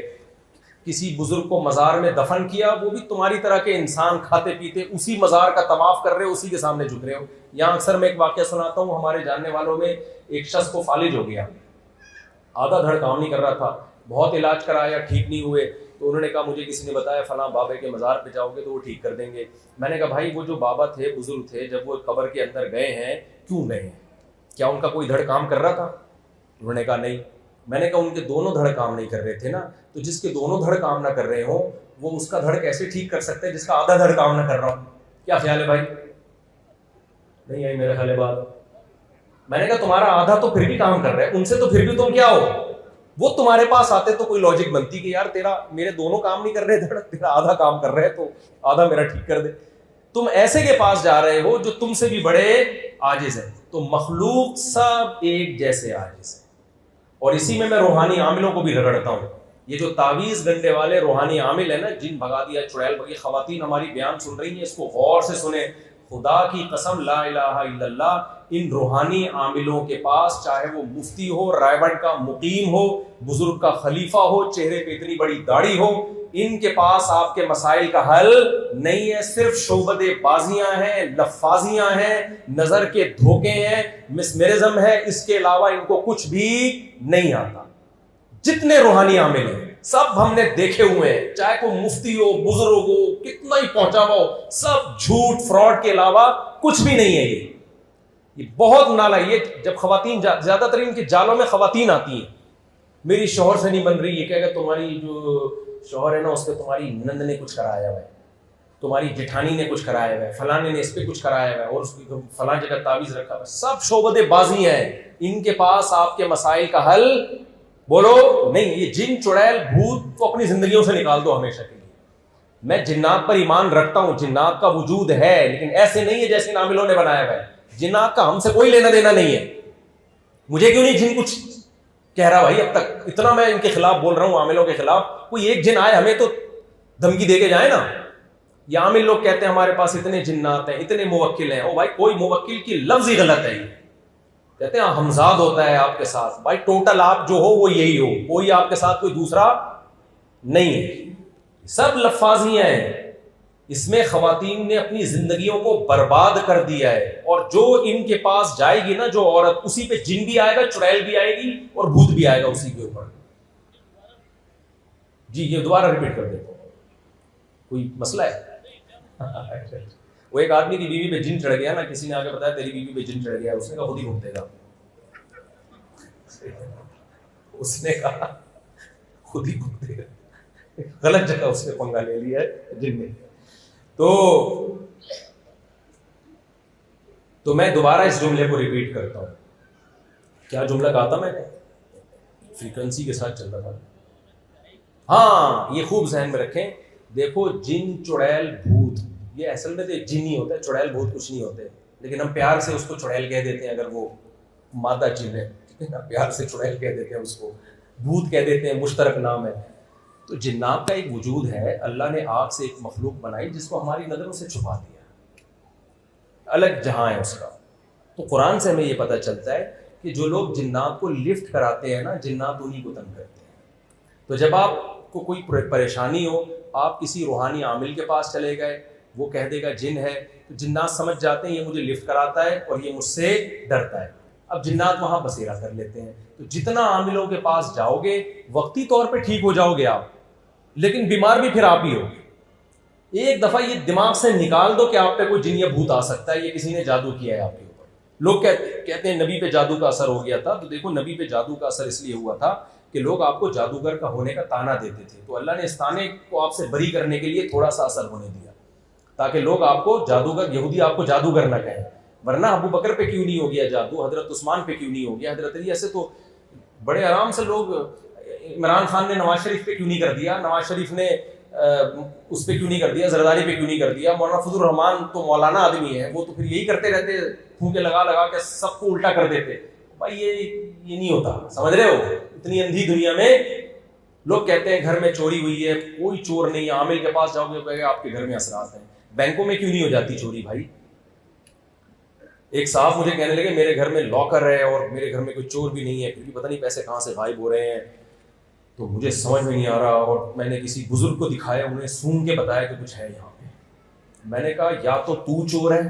किसी बुजुर्ग को मजार में दफन किया, वो भी तुम्हारी तरह के इंसान, खाते पीते, उसी मजार का तवाफ कर रहे हो, उसी के सामने झुक रहे हो। यहाँ अक्सर मैं एक वाकया सुनाता हूँ, हमारे जानने वालों में एक शख्स को फालिज हो गया, आधा धड़ काम नहीं कर रहा था, बहुत इलाज कराया, ठीक नहीं हुए। तो उन्होंने कहा मुझे किसी ने बताया फलां बाबे के मज़ार पे जाओगे तो वो ठीक कर देंगे। मैंने कहा भाई वो जो बाबा थे, बुजुर्ग थे, जब वो कब्र के अंदर गए हैं, क्यों गए हैं? क्या उनका कोई धड़ काम कर रहा था? उन्होंने कहा नहीं। मैंने कहा उनके दोनों धड़ काम नहीं कर रहे थे ना, तो जिसके दोनों धड़ काम ना कर रहे हो वो उसका धड़ कैसे ठीक कर सकते हैं जिसका आधा धड़ काम ना कर रहा हो? क्या ख्याल है भाई? नहीं आई मेरा ख्याल है बात। मैंने कहा तुम्हारा आधा तो फिर भी काम कर रहा है, उनसे तो फिर भी तुम क्या हो? वो तुम्हारे पास आते तो कोई लॉजिक बनती कि यार तेरा मेरे दोनों काम नहीं कर रहे धड़, तेरा आधा काम कर रहे हैं तो आधा मेरा ठीक कर दे। तुम ऐसे के पास जा रहे हो जो तुमसे भी बड़े आजिज है। तो मखलूक सब एक जैसे आजिज है। और इसी में मैं रूहानी आमिलों को भी रगड़ता हूं। ये जो तावीज गंडे वाले रूहानी आमिल है ना, जिन भगा दिया, चुड़ैल भगी, खवातीन हमारी बयान सुन रही हैं, इसको गौर से सुने। खुदा की कसम, ला इलाहा इल्लल्लाह, इन रूहानी आमिलों के पास चाहे वो मुफ्ती हो, रायबंड का मुकीम हो, बुजुर्ग का खलीफा हो, चेहरे पे इतनी बड़ी दाढ़ी हो, इनके पास आपके मसाइल का हल नहीं है। सिर्फ शोबदे बाजियां हैं, लफाजियां हैं, नजर के धोखे हैं, मिसमेरिज्म है, इसके अलावा इनको कुछ भी नहीं आता। जितने रूहानी आमिल हैं सब हमने देखे हुए हैं, चाहे कोई मुफ्ती हो, बुजुर्ग हो, कितना ही पहुंचा हो, सब झूठ फ्रॉड के अलावा कुछ भी नहीं है। ये बहुत नाला। ये जब खवातीन, ज्यादातर इनके जालों में खवातीन आती हैं, मेरी शौहर से नहीं बन रही, ये कहेगा तुम्हारी जो शौहर है ना उस पर तुम्हारी नंद ने कुछ कराया हुआ है, तुम्हारी जेठानी ने कुछ कराया हुआ है, फलाने ने इस पे कुछ कराया हुआ है, और उसकी फलां जगह तावीज रखा हुआ है। सब शोबदे बाजी हैं, इनके पास आपके मसाइल का हल बोलो नहीं। ये जिन, चुड़ैल, भूत तो अपनी जिंदगियों से निकाल दो हमेशा के लिए। मैं जिन्नात पर ईमान रखता हूं, जिन्नात का वजूद है, लेकिन ऐसे नहीं है जैसे नामिलों ने बनाया हुआ है। जिन्नात का हमसे कोई लेना देना नहीं है। मुझे क्यों नहीं जिन कुछ कह रहा भाई? अब तक इतना मैं इनके खिलाफ बोल रहा हूं, आमिलों के खिलाफ। कोई एक जिन आए हमें तो धमकी दे के जाए ना। ये आमिल लोग कहते हैं हमारे पास इतने जिन्नात हैं, इतने मुवक्किल हैं। ओ भाई, कोई मुवक्किल की लफ्ज ही गलत है। कहते हैं हमजाद होता है आपके साथ। भाई टोटल आप जो हो वो यही हो, कोई आपके साथ कोई दूसरा नहीं है। सब लफाजियां हैं। इसमें खवातीन ने अपनी जिंदगियों को बर्बाद कर दिया है। और जो इनके पास जाएगी ना जो औरत, उसी पे जिन भी आएगा, चुड़ैल भी आएगी और भूत भी आएगा उसी के ऊपर। जी ये दोबारा रिपीट कर देता हूं, कोई मसला है? वो एक आदमी की बीवी पे जिन चढ़ गया ना, किसी ने आके बताया तेरी बीवी पे जिन चढ़ गया, उसने कहा खुद ही भुगतेगा। उसने कहा खुद ही भुगतेगा। गलत जगह उसने पंगा ले लिया है जिन ने। तो मैं दोबारा इस जुमले को रिपीट करता हूं। क्या जुमला कहा था मैंने? फ्रीक्वेंसी के साथ चल रहा था। हाँ, ये खूब जहन में रखें। देखो, जिन, चुड़ैल, भूत, ये असल में तो जिन ही होता है, चुड़ैल भूत कुछ नहीं होते। लेकिन हम प्यार से उसको चुड़ैल कह देते हैं, अगर वो मादा जिन है, ठीक है ना, प्यार से चुड़ैल कह देते हैं, उसको भूत कह देते हैं, मुश्तरक नाम है। तो जिन्नात का एक वजूद है। अल्लाह ने आग से एक मखलूक बनाई जिसको हमारी नज़रों से छुपा दिया, अलग जहां है उसका। तो कुरान से हमें ये पता चलता है कि जो लोग जिन्नात को लिफ्ट कराते हैं ना, जिन्नात उन्हीं को तंग करते हैं। तो जब आपको कोई परेशानी हो, आप किसी रूहानी आमिल के पास चले गए, वो कह देगा जिन है, तो जिन्नात समझ जाते हैं ये मुझे लिफ्ट कराता है और ये मुझसे डरता है। अब जिन्नात वहां बसेरा कर लेते हैं। तो जितना आमिलों के पास जाओगे, वक्ती तौर पे ठीक हो जाओगे आप, लेकिन बीमार भी फिर आप ही हो। एक दफा ये दिमाग से निकाल दो कि आप पे कोई जिन या भूत आ सकता है, ये किसी ने जादू किया है आपके ऊपर। लोग कहते हैं नबी पे जादू का असर हो गया था। तो देखो, नबी पे जादू का असर इसलिए हुआ था कि लोग आपको जादूगर का होने का ताना देते थे। तो अल्लाह ने इस ताने को आपसे बरी करने के लिए थोड़ा सा असर होने दिया। ताकि लोग आपको जादूगर, यहूदी आपको जादूगर ना कहें। वरना अबू बकर पे क्यों नहीं हो गया जादू, हजरत उस्मान पे क्यों नहीं हो गया, हजरत अली, ऐसे तो बड़े आराम से लोग, इमरान खान ने नवाज शरीफ पे क्यों नहीं कर दिया, नवाज शरीफ ने उस पे क्यों नहीं कर दिया, जरदारी पे क्यों नहीं कर दिया। मौलाना फजलुर रहमान तो मौलाना आदमी है, वो तो फिर यही करते रहते, फूंके लगा लगा के सबको उल्टा कर देते। भाई ये नहीं होता, समझ रहे हो। इतनी अंधी दुनिया में लोग कहते हैं घर में चोरी हुई है, कोई चोर नहीं है। आमिल के पास जाओगे कहेगा आपके घर में असरात हैं। बैंकों में क्यों नहीं हो जाती चोरी भाई। एक साहब मुझे कहने लगे मेरे घर में लॉकर है और मेरे घर में कोई चोर भी नहीं है, क्योंकि पता नहीं पैसे कहाँ से गायब हो रहे हैं, तो मुझे समझ में नहीं आ रहा। और मैंने किसी बुजुर्ग को दिखाया, उन्हें सूंघ के बताया कि कुछ है यहाँ पे। मैंने कहा या तो तू चोर है,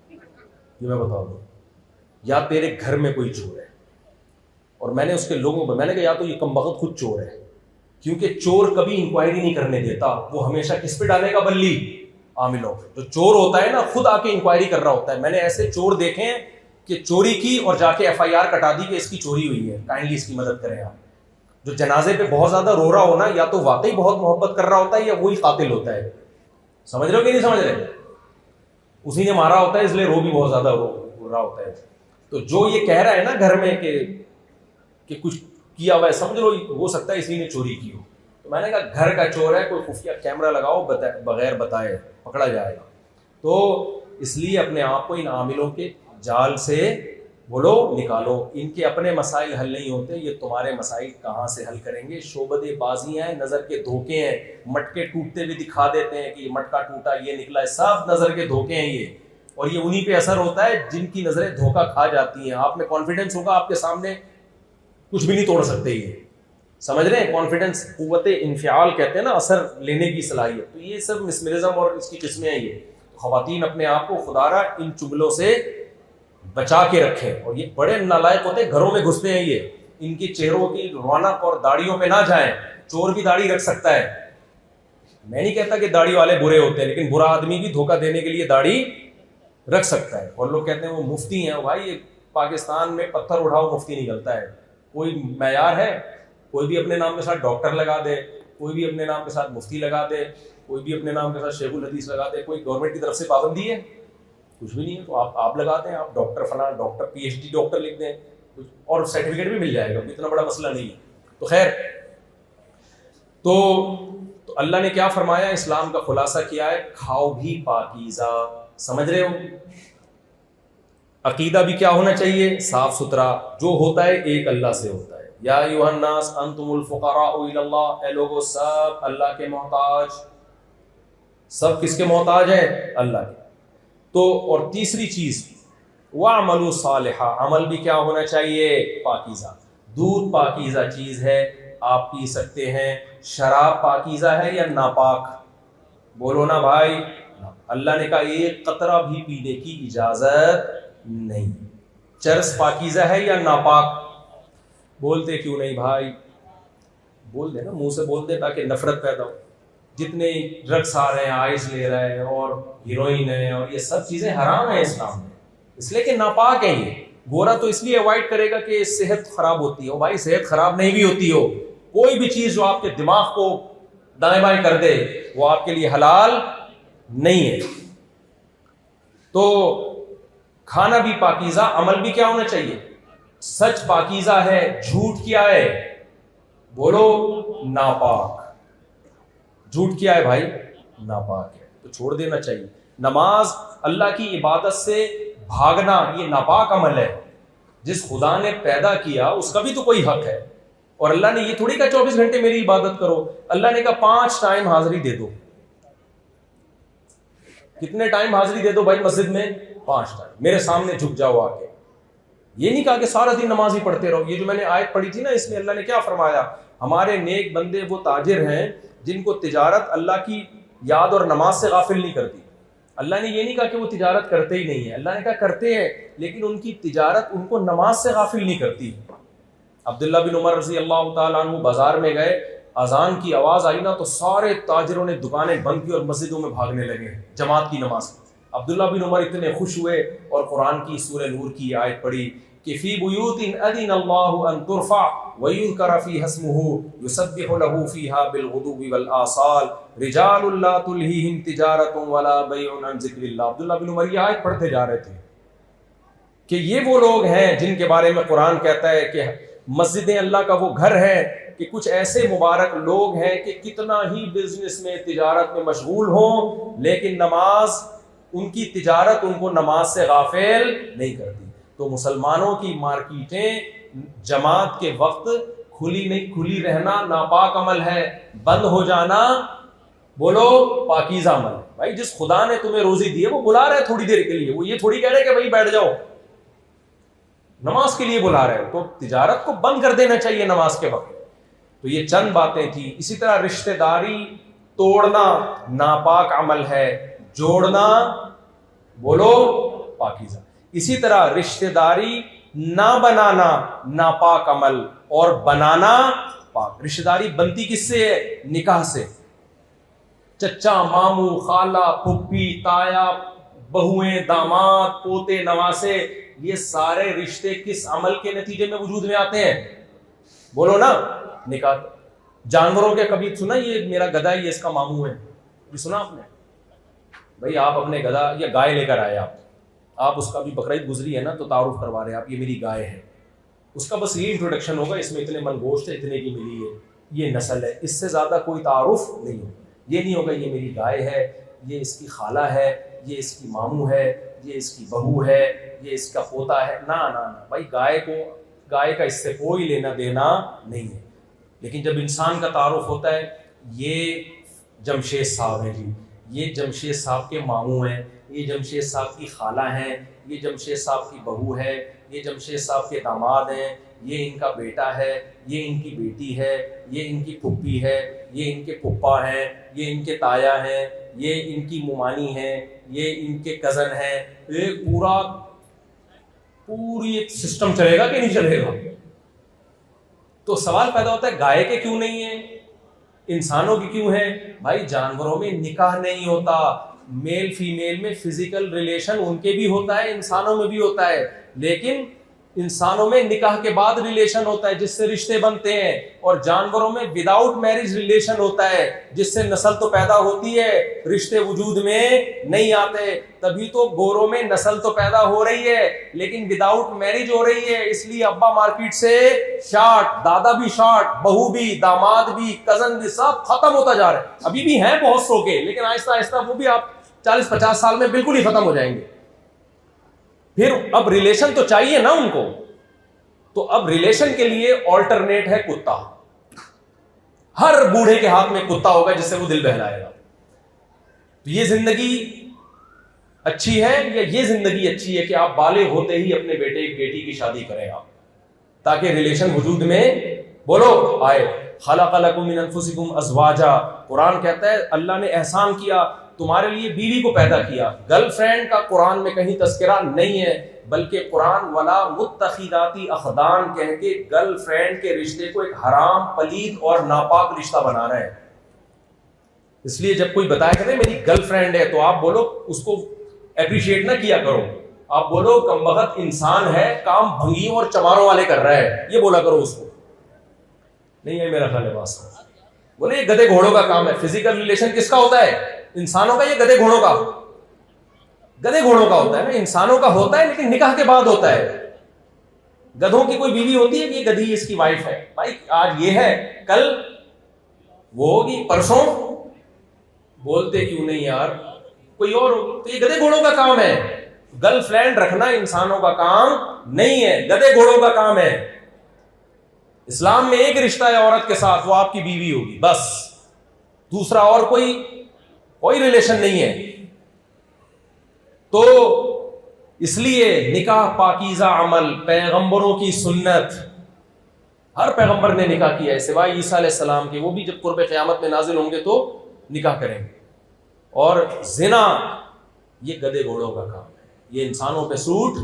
ये मैं बता दूं, या तेरे घर में कोई चोर है। और मैंने उसके लोगों को मैंने कहा या तो ये कमबख्त खुद चोर है, क्योंकि चोर कभी इंक्वायरी नहीं करने देता, वो हमेशा किस पे डालेगा, बल्ली, आमिलों पे। जो चोर होता है ना खुद आके इंक्वायरी कर रहा होता है। मैंने ऐसे चोर देखे हैं कि चोरी की और जाके FIR कटा दी कि इसकी चोरी हुई है, काइंडली इसकी मदद करें आप। जो जनाजे पे बहुत ज्यादा रो रहा हो ना, या तो वाकई बहुत मोहब्बत कर रहा होता है या वही कातिल होता है। समझ रहे हो कि नहीं समझ रहे, उसी ने मारा होता है इसलिए रो भी बहुत ज्यादा रो रहा होता है। तो जो ये कह रहा है ना घर में कि कुछ किया हुआ है, समझ लो हो सकता है इसी ने चोरी की हो। तो मैंने कहा घर का चोर है, कोई खुफिया कैमरा लगाओ, बगैर बताए पकड़ा जाएगा। तो इसलिए अपने आप को इन आमिलों के जाल से बोलो निकालो। इनके अपने मसाइल हल नहीं होते, ये तुम्हारे मसाइल कहाँ से हल करेंगे। शोबदे बाजियाँ हैं, नज़र के धोखे हैं, मटके टूटते हुए दिखा देते हैं कि ये मटका टूटा, ये निकला है, सब नज़र के धोखे हैं ये। और ये उन्हीं पे असर होता है जिनकी नज़रें धोखा खा जाती हैं। आप में कॉन्फिडेंस होगा, आपके सामने कुछ भी नहीं तोड़ सकते ये, समझ रहे हैं। कॉन्फिडेंस, कुव्वत इंफियाल कहते हैं ना, असर लेने की सलाहियत। तो ये सब मिसमरिज्म और इसकी किस्में हैं ये। ख़वातीन अपने आप को खुदारा इन चुगलों से बचा के रखें। और ये बड़े नालायक होते हैं, घरों में घुसते हैं ये, इनकी चेहरों की रौनक और दाढ़ियों पे ना जाएं। चोर भी दाढ़ी रख सकता है, मैं नहीं कहता कि दाढ़ी वाले बुरे होते हैं, लेकिन बुरा आदमी भी धोखा देने के लिए दाढ़ी रख सकता है। और लोग कहते हैं वो मुफ्ती हैं। भाई ये पाकिस्तान में पत्थर उठाओ मुफ्ती निकलता है। कोई मैयार है, कोई भी अपने नाम के साथ डॉक्टर लगा दे, कोई भी अपने नाम के साथ मुफ्ती लगा दे, कोई भी अपने नाम के साथ शेखुल हदीस लगा दे। कोई गवर्नमेंट की तरफ से पाबंदी है? कुछ भी नहीं है। तो आप लगाते हैं, आप डॉक्टर फला डॉक्टर PhD डॉक्टर लिख दें कुछ, और सर्टिफिकेट भी मिल जाएगा, इतना बड़ा मसला नहीं है। तो खैर, तो अल्लाह ने क्या फरमाया, इस्लाम का खुलासा किया है, खाओ भी पाकीज़ा। समझ रहे हो, अकीदा भी क्या होना चाहिए, साफ सुथरा। जो होता है एक अल्लाह से होता है। या अय्युहन्नास अंतुमुल फुक़राउ इलल्लाह, ए लोगो सब अल्लाह के मोहताज। सब किसके मोहताज हैं? अल्लाह के। तो और तीसरी चीज वअमलू सालिहा, अमल भी क्या होना चाहिए, पाकीज़ा। दूध पाकीज़ा चीज है, आप पी सकते हैं। शराब पाकीज़ा है या नापाक? बोलो ना भाई। अल्लाह ने कहा एक कतरा भी पीने की इजाजत नहीं। चरस पाकीज़ा है या नापाक? बोलते क्यों नहीं भाई? बोल दे ना, मुंह से बोल दे ताकि नफरत पैदा हो। जितने ड्रग्स आ रहे हैं, आइस ले रहे हैं और हीरोइन है और ये सब चीजें हराम है इस्लाम में, इसलिए कि नापाक है ये। गोरा तो इसलिए अवॉइड करेगा कि सेहत खराब होती हो। भाई सेहत खराब नहीं भी होती हो, कोई भी चीज जो आपके दिमाग को दाएं बाएं कर दे वो आपके लिए हलाल नहीं है। तो खाना भी पाकीज़ा, अमल भी क्या होना चाहिए, सच पाकीज़ा है, झूठ क्या है, बोलो नापाक। झूठ क्या है भाई, नापाक है, तो छोड़ देना चाहिए। नमाज, अल्लाह की इबादत से भागना, ये नापाक अमल है। जिस खुदा ने पैदा किया उसका भी तो कोई हक है। और अल्लाह ने ये थोड़ी कहा 24 घंटे मेरी इबादत करो। अल्लाह ने कहा 5 टाइम हाजिरी दे दो। कितने टाइम हाजिरी दे दो भाई मस्जिद में? 5 टाइम। मेरे सामने झुक जाओ आके। ये नहीं कहा कि सारा दिन नमाज ही पढ़ते रहो। ये जो मैंने आयत पढ़ी थी ना, इसमें अल्लाह ने क्या फरमाया, हमारे नेक बंदे वो ताजिर हैं जिनको तिजारत अल्लाह की याद और नमाज से गाफिल नहीं करती। अल्लाह ने ये नहीं कहा कि वो तिजारत करते ही नहीं है, अल्लाह ने कहा करते हैं, लेकिन उनकी तिजारत उनको नमाज से गाफिल नहीं करती। अब्दुल्ला बिन उमर रज़ी अल्लाह ताला अन्हु बाजार में गए, अजान की आवाज़ आई ना तो सारे ताजिरों ने दुकानें बंद की और मस्जिदों में भागने लगे जमात की नमाज। अब्दुल्ला बिन उमर इतने खुश हुए और कुरान की सूरह नूर की आयत पढ़ी कि फी बुयूतिन अज़िनल्लाहु अन तुरफ़ा वयुज़कर फ़ीहा इस्मुहु युसब्बिहु लहू फ़ीहा बिलग़ुदुव्वि वल आसाल रिजालुन ला तुल्हीहिम तिजारतुन वला बैउन अन ज़िक्रिल्लाह। अब्दुल्लाह बिन उमर ये आयत पढ़ते जा रहे थे कि ये वो लोग हैं जिनके बारे में कुरान कहता है कि मस्जिदें अल्लाह का वो घर है कि कुछ ऐसे मुबारक लोग हैं कि कितना ही बिजनेस में तिजारत में मशगूल हों लेकिन नमाज, उनकी तिजारत उनको नमाज से गाफिल नहीं करती। तो मुसलमानों की मार्केटें जमात के वक्त खुली नहीं, खुली रहना नापाक अमल है, बंद हो जाना बोलो पाकीज़ा अमल है। भाई जिस खुदा ने तुम्हें रोजी दी है वो बुला रहा है थोड़ी देर के लिए, वो ये थोड़ी कह रहे कि भाई बैठ जाओ, नमाज के लिए बुला रहे हो, तो तिजारत को बंद कर देना चाहिए नमाज के वक्त। तो ये चंद बातें थी। इसी तरह रिश्तेदारी तोड़ना नापाक अमल है, जोड़ना बोलो पाकीज़ा। इसी तरह रिश्तेदारी ना बनाना नापाक अमल और बनाना पाक। रिश्तेदारी बनती किससे है? निकाह से। चचा, मामू, खाला, फुप्पी, ताया, बहुएं, दामाद, पोते, नवासे, ये सारे रिश्ते किस अमल के नतीजे में वजूद में आते हैं? बोलो ना, निकाह। जानवरों के कभी सुना ये मेरा गधा ये इसका मामू है, ये सुना आपने? भाई आप अपने गधा या गाय लेकर आए, आप उसका भी बकरीद गुजरी है ना तो तारुफ करवा रहे हैं आप, ये मेरी गाय है। उसका बस ये इंट्रोडक्शन होगा, इसमें इतने मन गोश्त है, इतने की मिली है, ये नस्ल है, इससे ज्यादा कोई तारुफ नहीं होगा। ये नहीं होगा ये मेरी गाय है, ये इसकी खाला है, ये इसकी मामू है, ये इसकी बहू है, ये इसका पोता है। ना ना ना भाई, गाय का इससे कोई लेना देना नहीं है। लेकिन जब इंसान का तारुफ होता है, ये जमशेद साहब है जी, ये जमशेद साहब के मामू हैं, ये जमशेद साहब की खाला हैं, ये जमशेद साहब की बहू है, ये जमशेद साहब के दामाद हैं, ये इनका बेटा है, ये इनकी बेटी है, ये इनकी फुप्पी है, ये इनके फुप्पा हैं, ये इनके ताया हैं, ये इनकी मुमानी हैं, ये इनके कज़न हैं। एक पूरी एक सिस्टम चलेगा कि नहीं चलेगा? तो सवाल पैदा होता है गाय के क्यों नहीं है, इंसानों की क्यों है? भाई जानवरों में निकाह नहीं होता, मेल फीमेल में फिजिकल रिलेशन उनके भी होता है, इंसानों में भी होता है, लेकिन इंसानों में निकाह के बाद रिलेशन होता है जिससे रिश्ते बनते हैं, और जानवरों में विदाउट मैरिज रिलेशन होता है जिससे नस्ल तो पैदा होती है, रिश्ते वजूद में नहीं आते। तभी तो गोरों में नस्ल तो पैदा हो रही है लेकिन विदाउट मैरिज हो रही है, इसलिए अब्बा मार्केट से शॉर्ट, दादा भी शॉर्ट, बहू भी, दामाद भी, कजन भी, सब खत्म होता जा रहा है। अभी भी हैं बहुत सौ के, लेकिन आहिस्ता आहिस्ता वो भी आप 40-50 साल में बिल्कुल ही खत्म हो जाएंगे। फिर अब रिलेशन तो चाहिए ना उनको, तो अब रिलेशन के लिए ऑल्टरनेट है कुत्ता। हर बूढ़े के हाथ में कुत्ता होगा जिससे वो दिल बहलाएगा। तो ये जिंदगी अच्छी है या ये जिंदगी अच्छी है कि आप बालिग होते ही अपने बेटे बेटी की शादी करें आप, ताकि रिलेशन वजूद में बोलो आए। खलक़ लकुम मिन अनफुसिकुम अज़वाजा, कुरान कहता है अल्लाह ने एहसान किया, तुम्हारे लिए बीवी को पैदा किया। गर्लफ्रेंड का कुरान में कहीं तस्करा नहीं है, बल्कि कुरान वला मुत्तखिदाती अखदान कह के गर्लफ्रेंड के रिश्ते को एक हराम, पलीद और नापाक रिश्ता बना रहा है। इसलिए जब कोई बताया करे मेरी गर्लफ्रेंड है, तो आप बोलो उसको एप्रिशिएट ना किया करो, आप बोलो कमबख्त इंसान है, काम भंगियों और चमारों वाले कर रहा है, ये बोला करो उसको। नहीं है मेरा ख्याल है वास्तव, बोले ये गधे घोड़ों का काम है। फिजिकल रिलेशन किसका होता है? इंसानों का, ये गधे घोड़ों का, गधे घोड़ों का होता है ना, इंसानों का होता है लेकिन निकाह के बाद होता है। गधों की कोई बीवी होती है कि ये गधी इसकी वाइफ है? भाई आज ये है, कल वो होगी, परसों बोलते क्यों नहीं यार कोई और होगी। तो ये गधे घोड़ों का काम है। गर्लफ्रेंड रखना इंसानों का काम नहीं है, गधे घोड़ों का काम है। इस्लाम में एक रिश्ता है औरत के साथ, वो आपकी बीवी होगी बस, दूसरा और कोई रिलेशन नहीं है। तो इसलिए निकाह पाकीज़ा अमल, पैगंबरों की सुन्नत, हर पैगंबर ने निकाह किया है सिवाय ईसा अलैहिस्सलाम के, वो भी जब कुर्ब क़यामत में नाजिल होंगे तो निकाह करेंगे। और जिना ये गधे घोड़ों का काम है, ये इंसानों पे सूट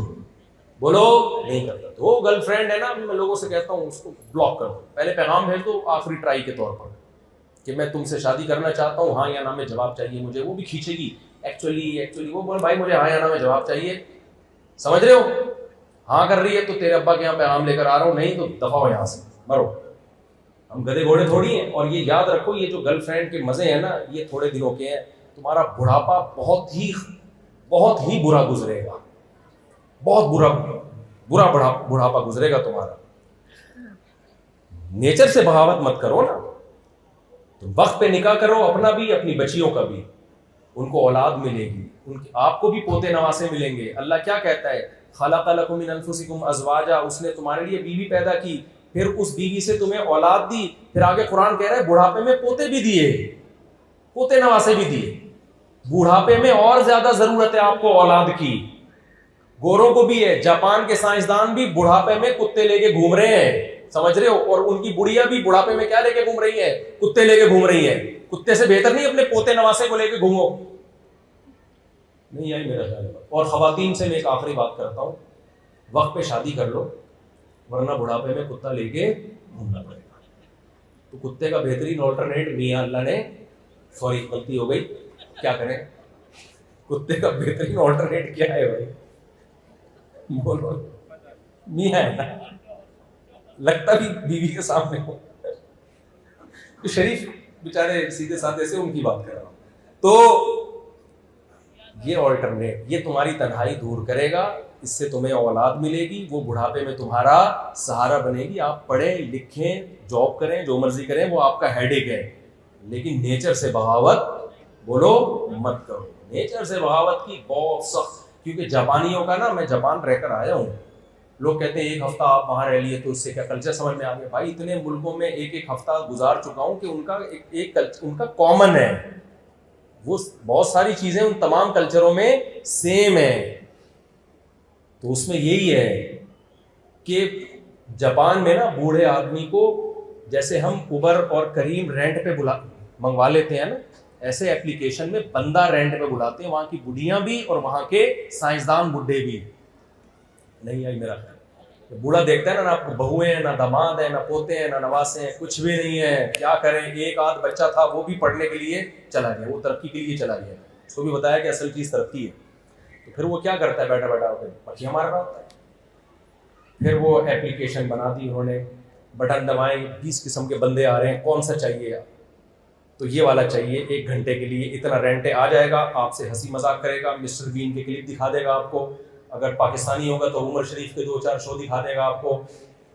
बोलो नहीं करता। तो वो गर्लफ्रेंड है ना, मैं लोगों से कहता हूँ उसको ब्लॉक कर दो, पहले पैगाम भेज दो आखिरी ट्राई के तौर पर कि मैं तुमसे शादी करना चाहता हूँ, हाँ या ना में जवाब चाहिए मुझे। वो भी खींचेगी एक्चुअली वो बोल भाई मुझे हाँ या ना में जवाब चाहिए, समझ रहे हो? हाँ कर रही है तो तेरे अब्बा के यहाँ पैगाम लेकर आ रहा हूँ, नहीं तो दफा हो यहाँ से। मरो। हम गधे घोड़े थोड़ी हैं। और ये याद रखो, ये जो गर्लफ्रेंड के मजे हैं ना, ये थोड़े दिनों के हैं। तुम्हारा बुढ़ापा बहुत ही बुरा गुजरेगा, बहुत बुरा बुढ़ापा गुजरेगा तुम्हारा। नेचर से बगावत मत करो ना। तुम वक्त पे निकाह करो, अपना भी अपनी बच्चियों का भी, उनको औलाद मिलेगी, उनके आपको भी पोते नवासे मिलेंगे। अल्लाह क्या कहता है, खलक़ लकुम मिन अनफुसिकुम अज़वाजा, उसने तुम्हारे लिए बीवी पैदा की, फिर उस बीवी से तुम्हें औलाद दी, फिर आगे कुरान कह रहा है बुढ़ापे में पोते भी दिए, पोते नवासे भी दिए। बुढ़ापे में और ज्यादा जरूरत है आपको औलाद की। गोरों को भी है। जापान के साइंसदान भी बुढ़ापे में कुत्ते लेके घूम रहे हैं, समझ रहे हो? और उनकी बुढ़िया भी बुढ़ापे में क्या लेके घूम रही है? कुत्ते लेके घूम रही है। कुत्ते से बेहतर नहीं अपने पोते नवासे को लेके घूमो। नहीं आई मेरा ख्याल है। और खवातीन से मैं एक आखिरी बात करता हूं, वक्त पे शादी कर लो, वरना बुढ़ापे में कुत्ता लेके घूमना पड़ेगा। तो कुत्ते का बेहतरीन ऑल्टरनेट मियां अल्लाह ने, सॉरी गलती हो गई, क्या करें, कुत्ते का बेहतरीन ऑल्टरनेट क्या है भाई? बोलो। मियां है, लगता भी बीवी के सामने हो। तो शरीफ बेचारे सीधे साधे से उनकी बात कर रहा हूं। तो ये ऑल्टरनेट, ये तुम्हारी तन्हाई दूर करेगा, इससे तुम्हें औलाद मिलेगी, वो बुढ़ापे में तुम्हारा सहारा बनेगी। आप पढ़ें लिखें, जॉब करें, जो मर्जी करें, वो आपका हेडेक है। लेकिन नेचर से बगावत बोलो मत करो। नेचर से बगावत की बहुत सख्त, क्योंकि जापानियों का ना, मैं जापान रहकर आया हूँ, लोग कहते हैं एक हफ्ता आप वहां रह लिए तो उससे क्या कल्चर समझ में आ गया। भाई इतने मुल्कों में एक हफ्ता गुजार चुका हूं कि उनका एक कल्चर उनका कॉमन है। वो बहुत सारी चीजें उन तमाम कल्चरों में सेम है। तो उसमें यही है कि जापान में ना बूढ़े आदमी को, जैसे हम उबर और करीम रेंट पे मंगवा लेते हैं ना, ऐसे एप्लीकेशन में बंदा रेंट पे बुलाते हैं, वहां की बुढ़ियां भी और वहां के साइंसदान बुढ़े भी। नहीं आई मेरा ख्याल। बूढ़ा देखता है ना आपको बहुएं हैं, ना दामाद है, ना पोते हैं, ना नवासे हैं, कुछ भी नहीं है। क्या करें, एक आध बच्चा था, वो भी पढ़ने के लिए चला गया, वो तरक्की के लिए चला गया। उसको भी बताया कि असल चीज तरक्की है। तो फिर वो क्या करता है, बैठा बैठा पखियां मार रहा होता है। फिर वो एप्लीकेशन बना दी उन्होंने, बटन दबाए, 20 किस्म के बंदे आ रहे हैं, कौन सा चाहिए आप? तो ये वाला चाहिए, 1 घंटे के लिए इतना रेंट आ जाएगा, आपसे हंसी मजाक करेगा, मिस्टर बीन के क्लिप दिखा देगा आपको, अगर पाकिस्तानी होगा तो उमर शरीफ के 2-4 शो दिखा देगा आपको।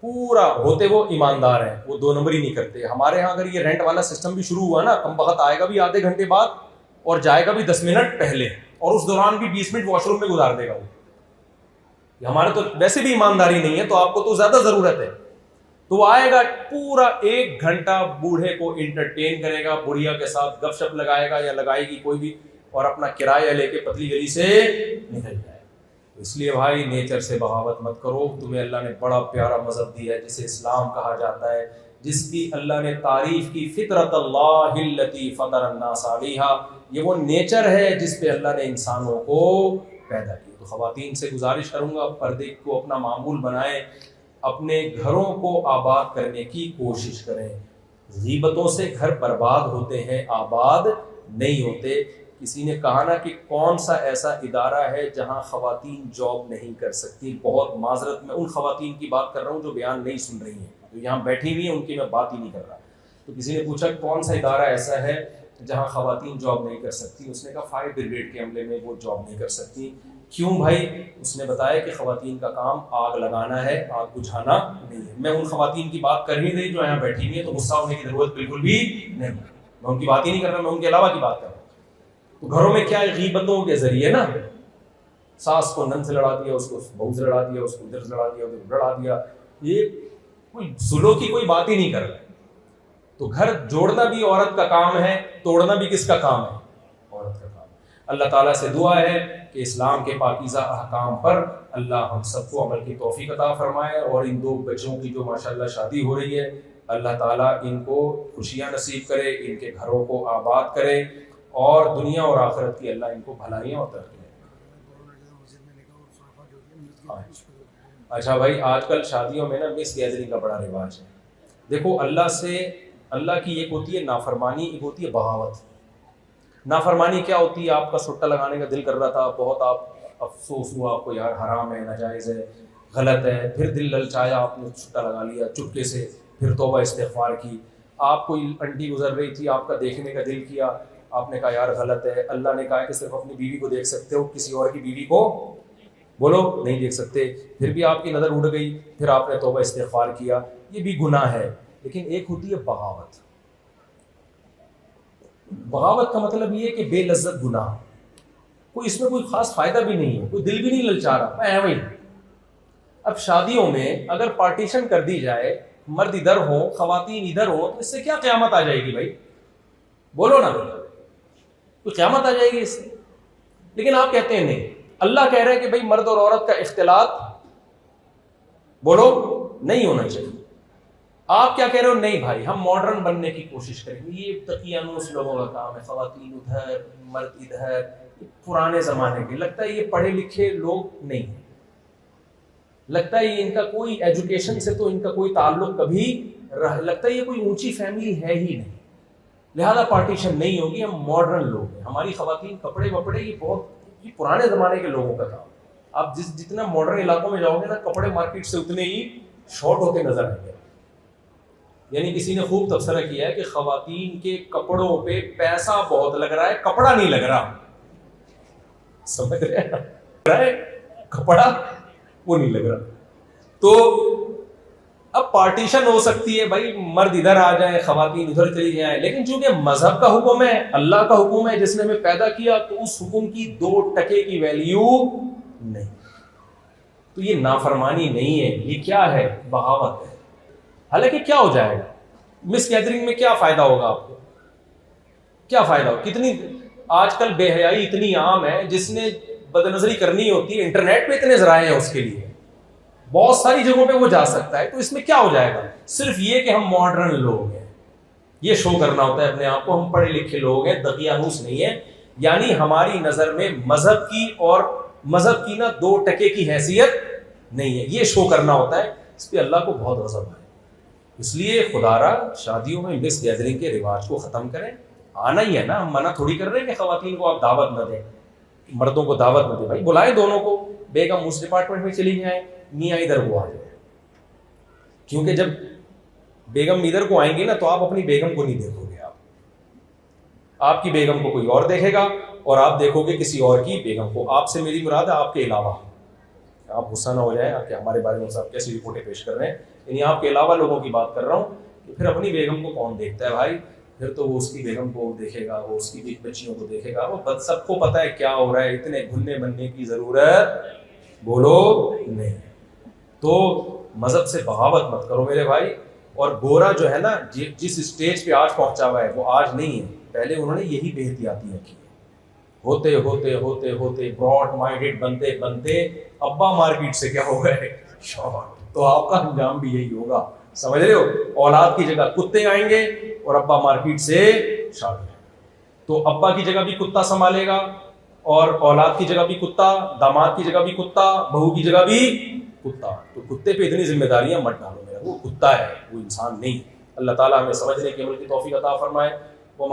पूरा होते वो ईमानदार हैं, वो 2 नंबर ही नहीं करते। हमारे यहाँ अगर ये रेंट वाला सिस्टम भी शुरू हुआ ना, कम वक्त आएगा भी आधे घंटे बाद और जाएगा भी 10 मिनट पहले, और उस दौरान भी 20 मिनट वॉशरूम में गुजार देगा वो। हमारे तो वैसे भी ईमानदारी नहीं है, तो आपको तो ज्यादा जरूरत है। तो वो आएगा, पूरा 1 घंटा बूढ़े को इंटरटेन करेगा, बुढ़िया के साथ गपशप लगाएगा या लगाएगी कोई भी, और अपना किराया लेके पतली गली से निकल जाए। इसलिए भाई नेचर से बगावत मत करो। तुम्हें अल्लाह ने बड़ा प्यारा मजहब दिया है जिसे इस्लाम कहा जाता है, जिसकी अल्लाह ने तारीफ की, फितरत अल्लाहिल्लती फतर अन्नास अलैहा। ये वो नेचर है जिस पे अल्लाह ने इंसानों को पैदा किया। तो खवातीन से गुजारिश करूंगा, पर्दे को अपना मामूल बनाएं, अपने घरों को आबाद करने की कोशिश करें। गीबतों से घर बर्बाद होते हैं, आबाद नहीं होते। किसी ने कहा ना कि कौन सा ऐसा इदारा है जहां खवातीन जॉब नहीं कर सकती। बहुत माजरत में उन खवातीन की बात कर रहा हूँ जो बयान नहीं सुन रही हैं, जो यहाँ बैठी हुई हैं, उनकी मैं बात ही नहीं कर रहा। तो किसी ने पूछा कौन सा इदारा ऐसा है जहाँ खवातीन जॉब नहीं कर सकती। उसने कहा फायर ब्रिगेड के अमले में वो जॉब नहीं कर सकती। क्यों भाई? उसने बताया कि खवातीन का काम आग लगाना है, आग बुझाना नहीं है। मैं उन खवातीन की बात कर ही नहीं जो यहाँ बैठी हुई है, तो गुस्सा होने की जरूरत बिल्कुल भी नहीं। मैं उनकी बात ही नहीं कर रहा, मैं उनके अलावा की बात कर रहा हूँ। तो घरों में क्या है, गीबतों के जरिए ना, सास को नन से लड़ा दिया, उसको बहू से लड़ा दिया, उसको इधर से लड़ा दिया, उधर लड़ा दिया। ये कोई जुल्म की कोई बात ही नहीं कर रहा है। तो घर जोड़ना भी औरत का काम है, तोड़ना भी किसका काम है? औरत का काम। अल्लाह ताला से दुआ है कि इस्लाम के पाकीज़ा अहकाम पर अल्लाह हम सबको अमल की तौफीक अता फरमाए, और इन 2 बच्चों की जो माशाल्लाह शादी हो रही है, अल्लाह ताला इनको खुशियाँ नसीब करे, इनके घरों को आबाद करे, और दुनिया और आखिरत की अल्लाह इनको भलाइयाँ और तरक्की। अच्छा भाई, आजकल शादियों में ना मिस गैदरिंग का बड़ा रिवाज है। देखो, अल्लाह की एक होती है नाफरमानी, एक होती है बगावत। नाफरमानी क्या होती है? आपका सुट्टा लगाने का दिल कर रहा था, बहुत आप अफसोस हुआ आपको, यार हराम है, नाजायज़ है, गलत है, फिर दिल ललचाया, आपने सुट्टा लगा लिया चुपके से, फिर तौबा इस्तिग़फ़ार की। आप कोई आंटी गुजर रही थी, आपका देखने का दिल किया, आपने कहा यार गलत है, अल्लाह ने कहा है कि सिर्फ अपनी बीवी को देख सकते हो, किसी और की बीवी को बोलो नहीं देख सकते, फिर भी आपकी नज़र उड़ गई, फिर आपने तौबा इस्तिग़फ़ार किया, ये भी गुनाह है। लेकिन एक होती है बगावत। बगावत का मतलब ये है कि बेलज़्ज़त गुनाह, कोई इसमें कोई खास फायदा भी नहीं है, कोई दिल भी नहीं ललचा रहा, मैं वही। अब शादियों में अगर पार्टीशन कर दी जाए, मर्द इधर हो खवातीन इधर हो, तो इससे क्या क़यामत आ जाएगी भाई? बोलो ना, कोई क़यामत आ जाएगी इससे? लेकिन आप कहते हैं नहीं, अल्लाह कह रहा है कि भाई मर्द और औरत का इख्तिलात बोलो नहीं होना चाहिए। आप क्या कह रहे हो? नहीं भाई हम मॉडर्न बनने की कोशिश करेंगे, ये तकियानूस लोगों का काम है, खवातीन उधर मर्द इधर, पुराने जमाने के। लगता है ये पढ़े लिखे लोग नहीं है, लगता है ये इनका कोई एजुकेशन से तो इनका कोई ताल्लुक कभी लगता है ये कोई ऊंची फैमिली है ही नहीं, लिहाजा पार्टीशन नहीं होगी, हम मॉडर्न लोग हैं। हमारी खवातीन कपड़े वपड़े ये बहुत ये पुराने ज़माने के लोगों का काम। आप जितना मॉडर्न इलाकों में जाओगे ना, कपड़े मार्केट से उतने ही शॉर्ट होते नजर आएंगे। यानी किसी ने खूब तबसरा किया है कि खवातीन के कपड़ों पे पैसा बहुत लग रहा है, कपड़ा नहीं लग रहा। समझ रहे हैं? कपड़ा वो नहीं लग रहा। तो अब पार्टीशन हो सकती है भाई, मर्द इधर आ जाए खवातीन उधर चली जाए, लेकिन चूंकि मजहब का हुक्म है, अल्लाह का हुक्म है जिसने हमें पैदा किया, तो उस हुक्म की 2 टके की वैल्यू नहीं। तो ये नाफरमानी नहीं है, ये क्या है? बगावत है। हालांकि क्या हो जाएगा मिस गैदरिंग में? क्या फायदा होगा आपको? क्या फायदा हो? कितनी आजकल बेहयाई इतनी आम है, जिसने बदनजरी करनी होती है इंटरनेट पे इतने जराए हैं उसके लिए, बहुत सारी जगहों पे वो जा सकता है। तो इसमें क्या हो जाएगा? सिर्फ ये कि हम मॉडर्न लोग हैं, ये शो करना होता है अपने आप को, हम पढ़े लिखे लोग हैं, दकियानूस नहीं है। यानी हमारी नजर में मजहब की और मजहब की ना 2 टके की हैसियत नहीं है, ये शो करना होता है। इस पर अल्लाह को बहुत गज़ब है। इसलिए खुदारा शादियों में मिस गैदरिंग के रिवाज को खत्म करें। आना ही है ना, हम मना थोड़ी कर रहे हैं कि खवातीन को आप दावत न दें, मर्दों को दावत न दें। भाई बुलाएं दोनों को, बेगम उस डिपार्टमेंट में चली जाए, मियाँ इधर वो आ जाए। क्योंकि जब बेगम इधर को आएंगी ना, तो आप अपनी बेगम को नहीं देखोगे, आपकी बेगम को कोई और देखेगा, और आप देखोगे किसी और की बेगम को। आपसे मेरी मुराद है आपके अलावा। आप गुस्सा ना हो जाए कि हमारे बारे में सब कैसी रिपोर्टें पेश कर रहे हैं, यानी आपके अलावा लोगों की बात कर रहा हूँ। कि फिर अपनी बेगम को कौन देखता है भाई? फिर तो वो उसकी बेगम को देखेगा, वो उसकी बच्चियों को देखेगा। वो सबको पता है क्या हो रहा है, इतने घुलने बनने की जरूरत बोलो नहीं। तो मजहब से बगावत मत करो मेरे भाई। और गोरा जो है ना, जिस स्टेज पे आज पहुंचा हुआ है, वो आज नहीं है, पहले उन्होंने यही बेहतियातियां की। होते होते होते होते ब्रॉड माइंडेड बनते बनते अब्बा मार्केट से क्या हो गए? शॉर्ट। तो आपका अंजाम भी यही होगा, समझ रहे हो? औलाद की जगह कुत्ते आएंगे और अब्बा मार्केट से शॉर्ट। तो अब्बा की जगह भी कुत्ता संभालेगा, और औलाद की जगह भी कुत्ता, दामाद की जगह भी कुत्ता, बहू की जगह भी कुत्ता। तो कुत्ते पे इतनी जिम्मेदारियां मत डालो मेरा, वो कुत्ता है, वो इंसान नहीं। अल्लाह ताला हमें समझने की अमल की तौफीक अता फरमाए। वो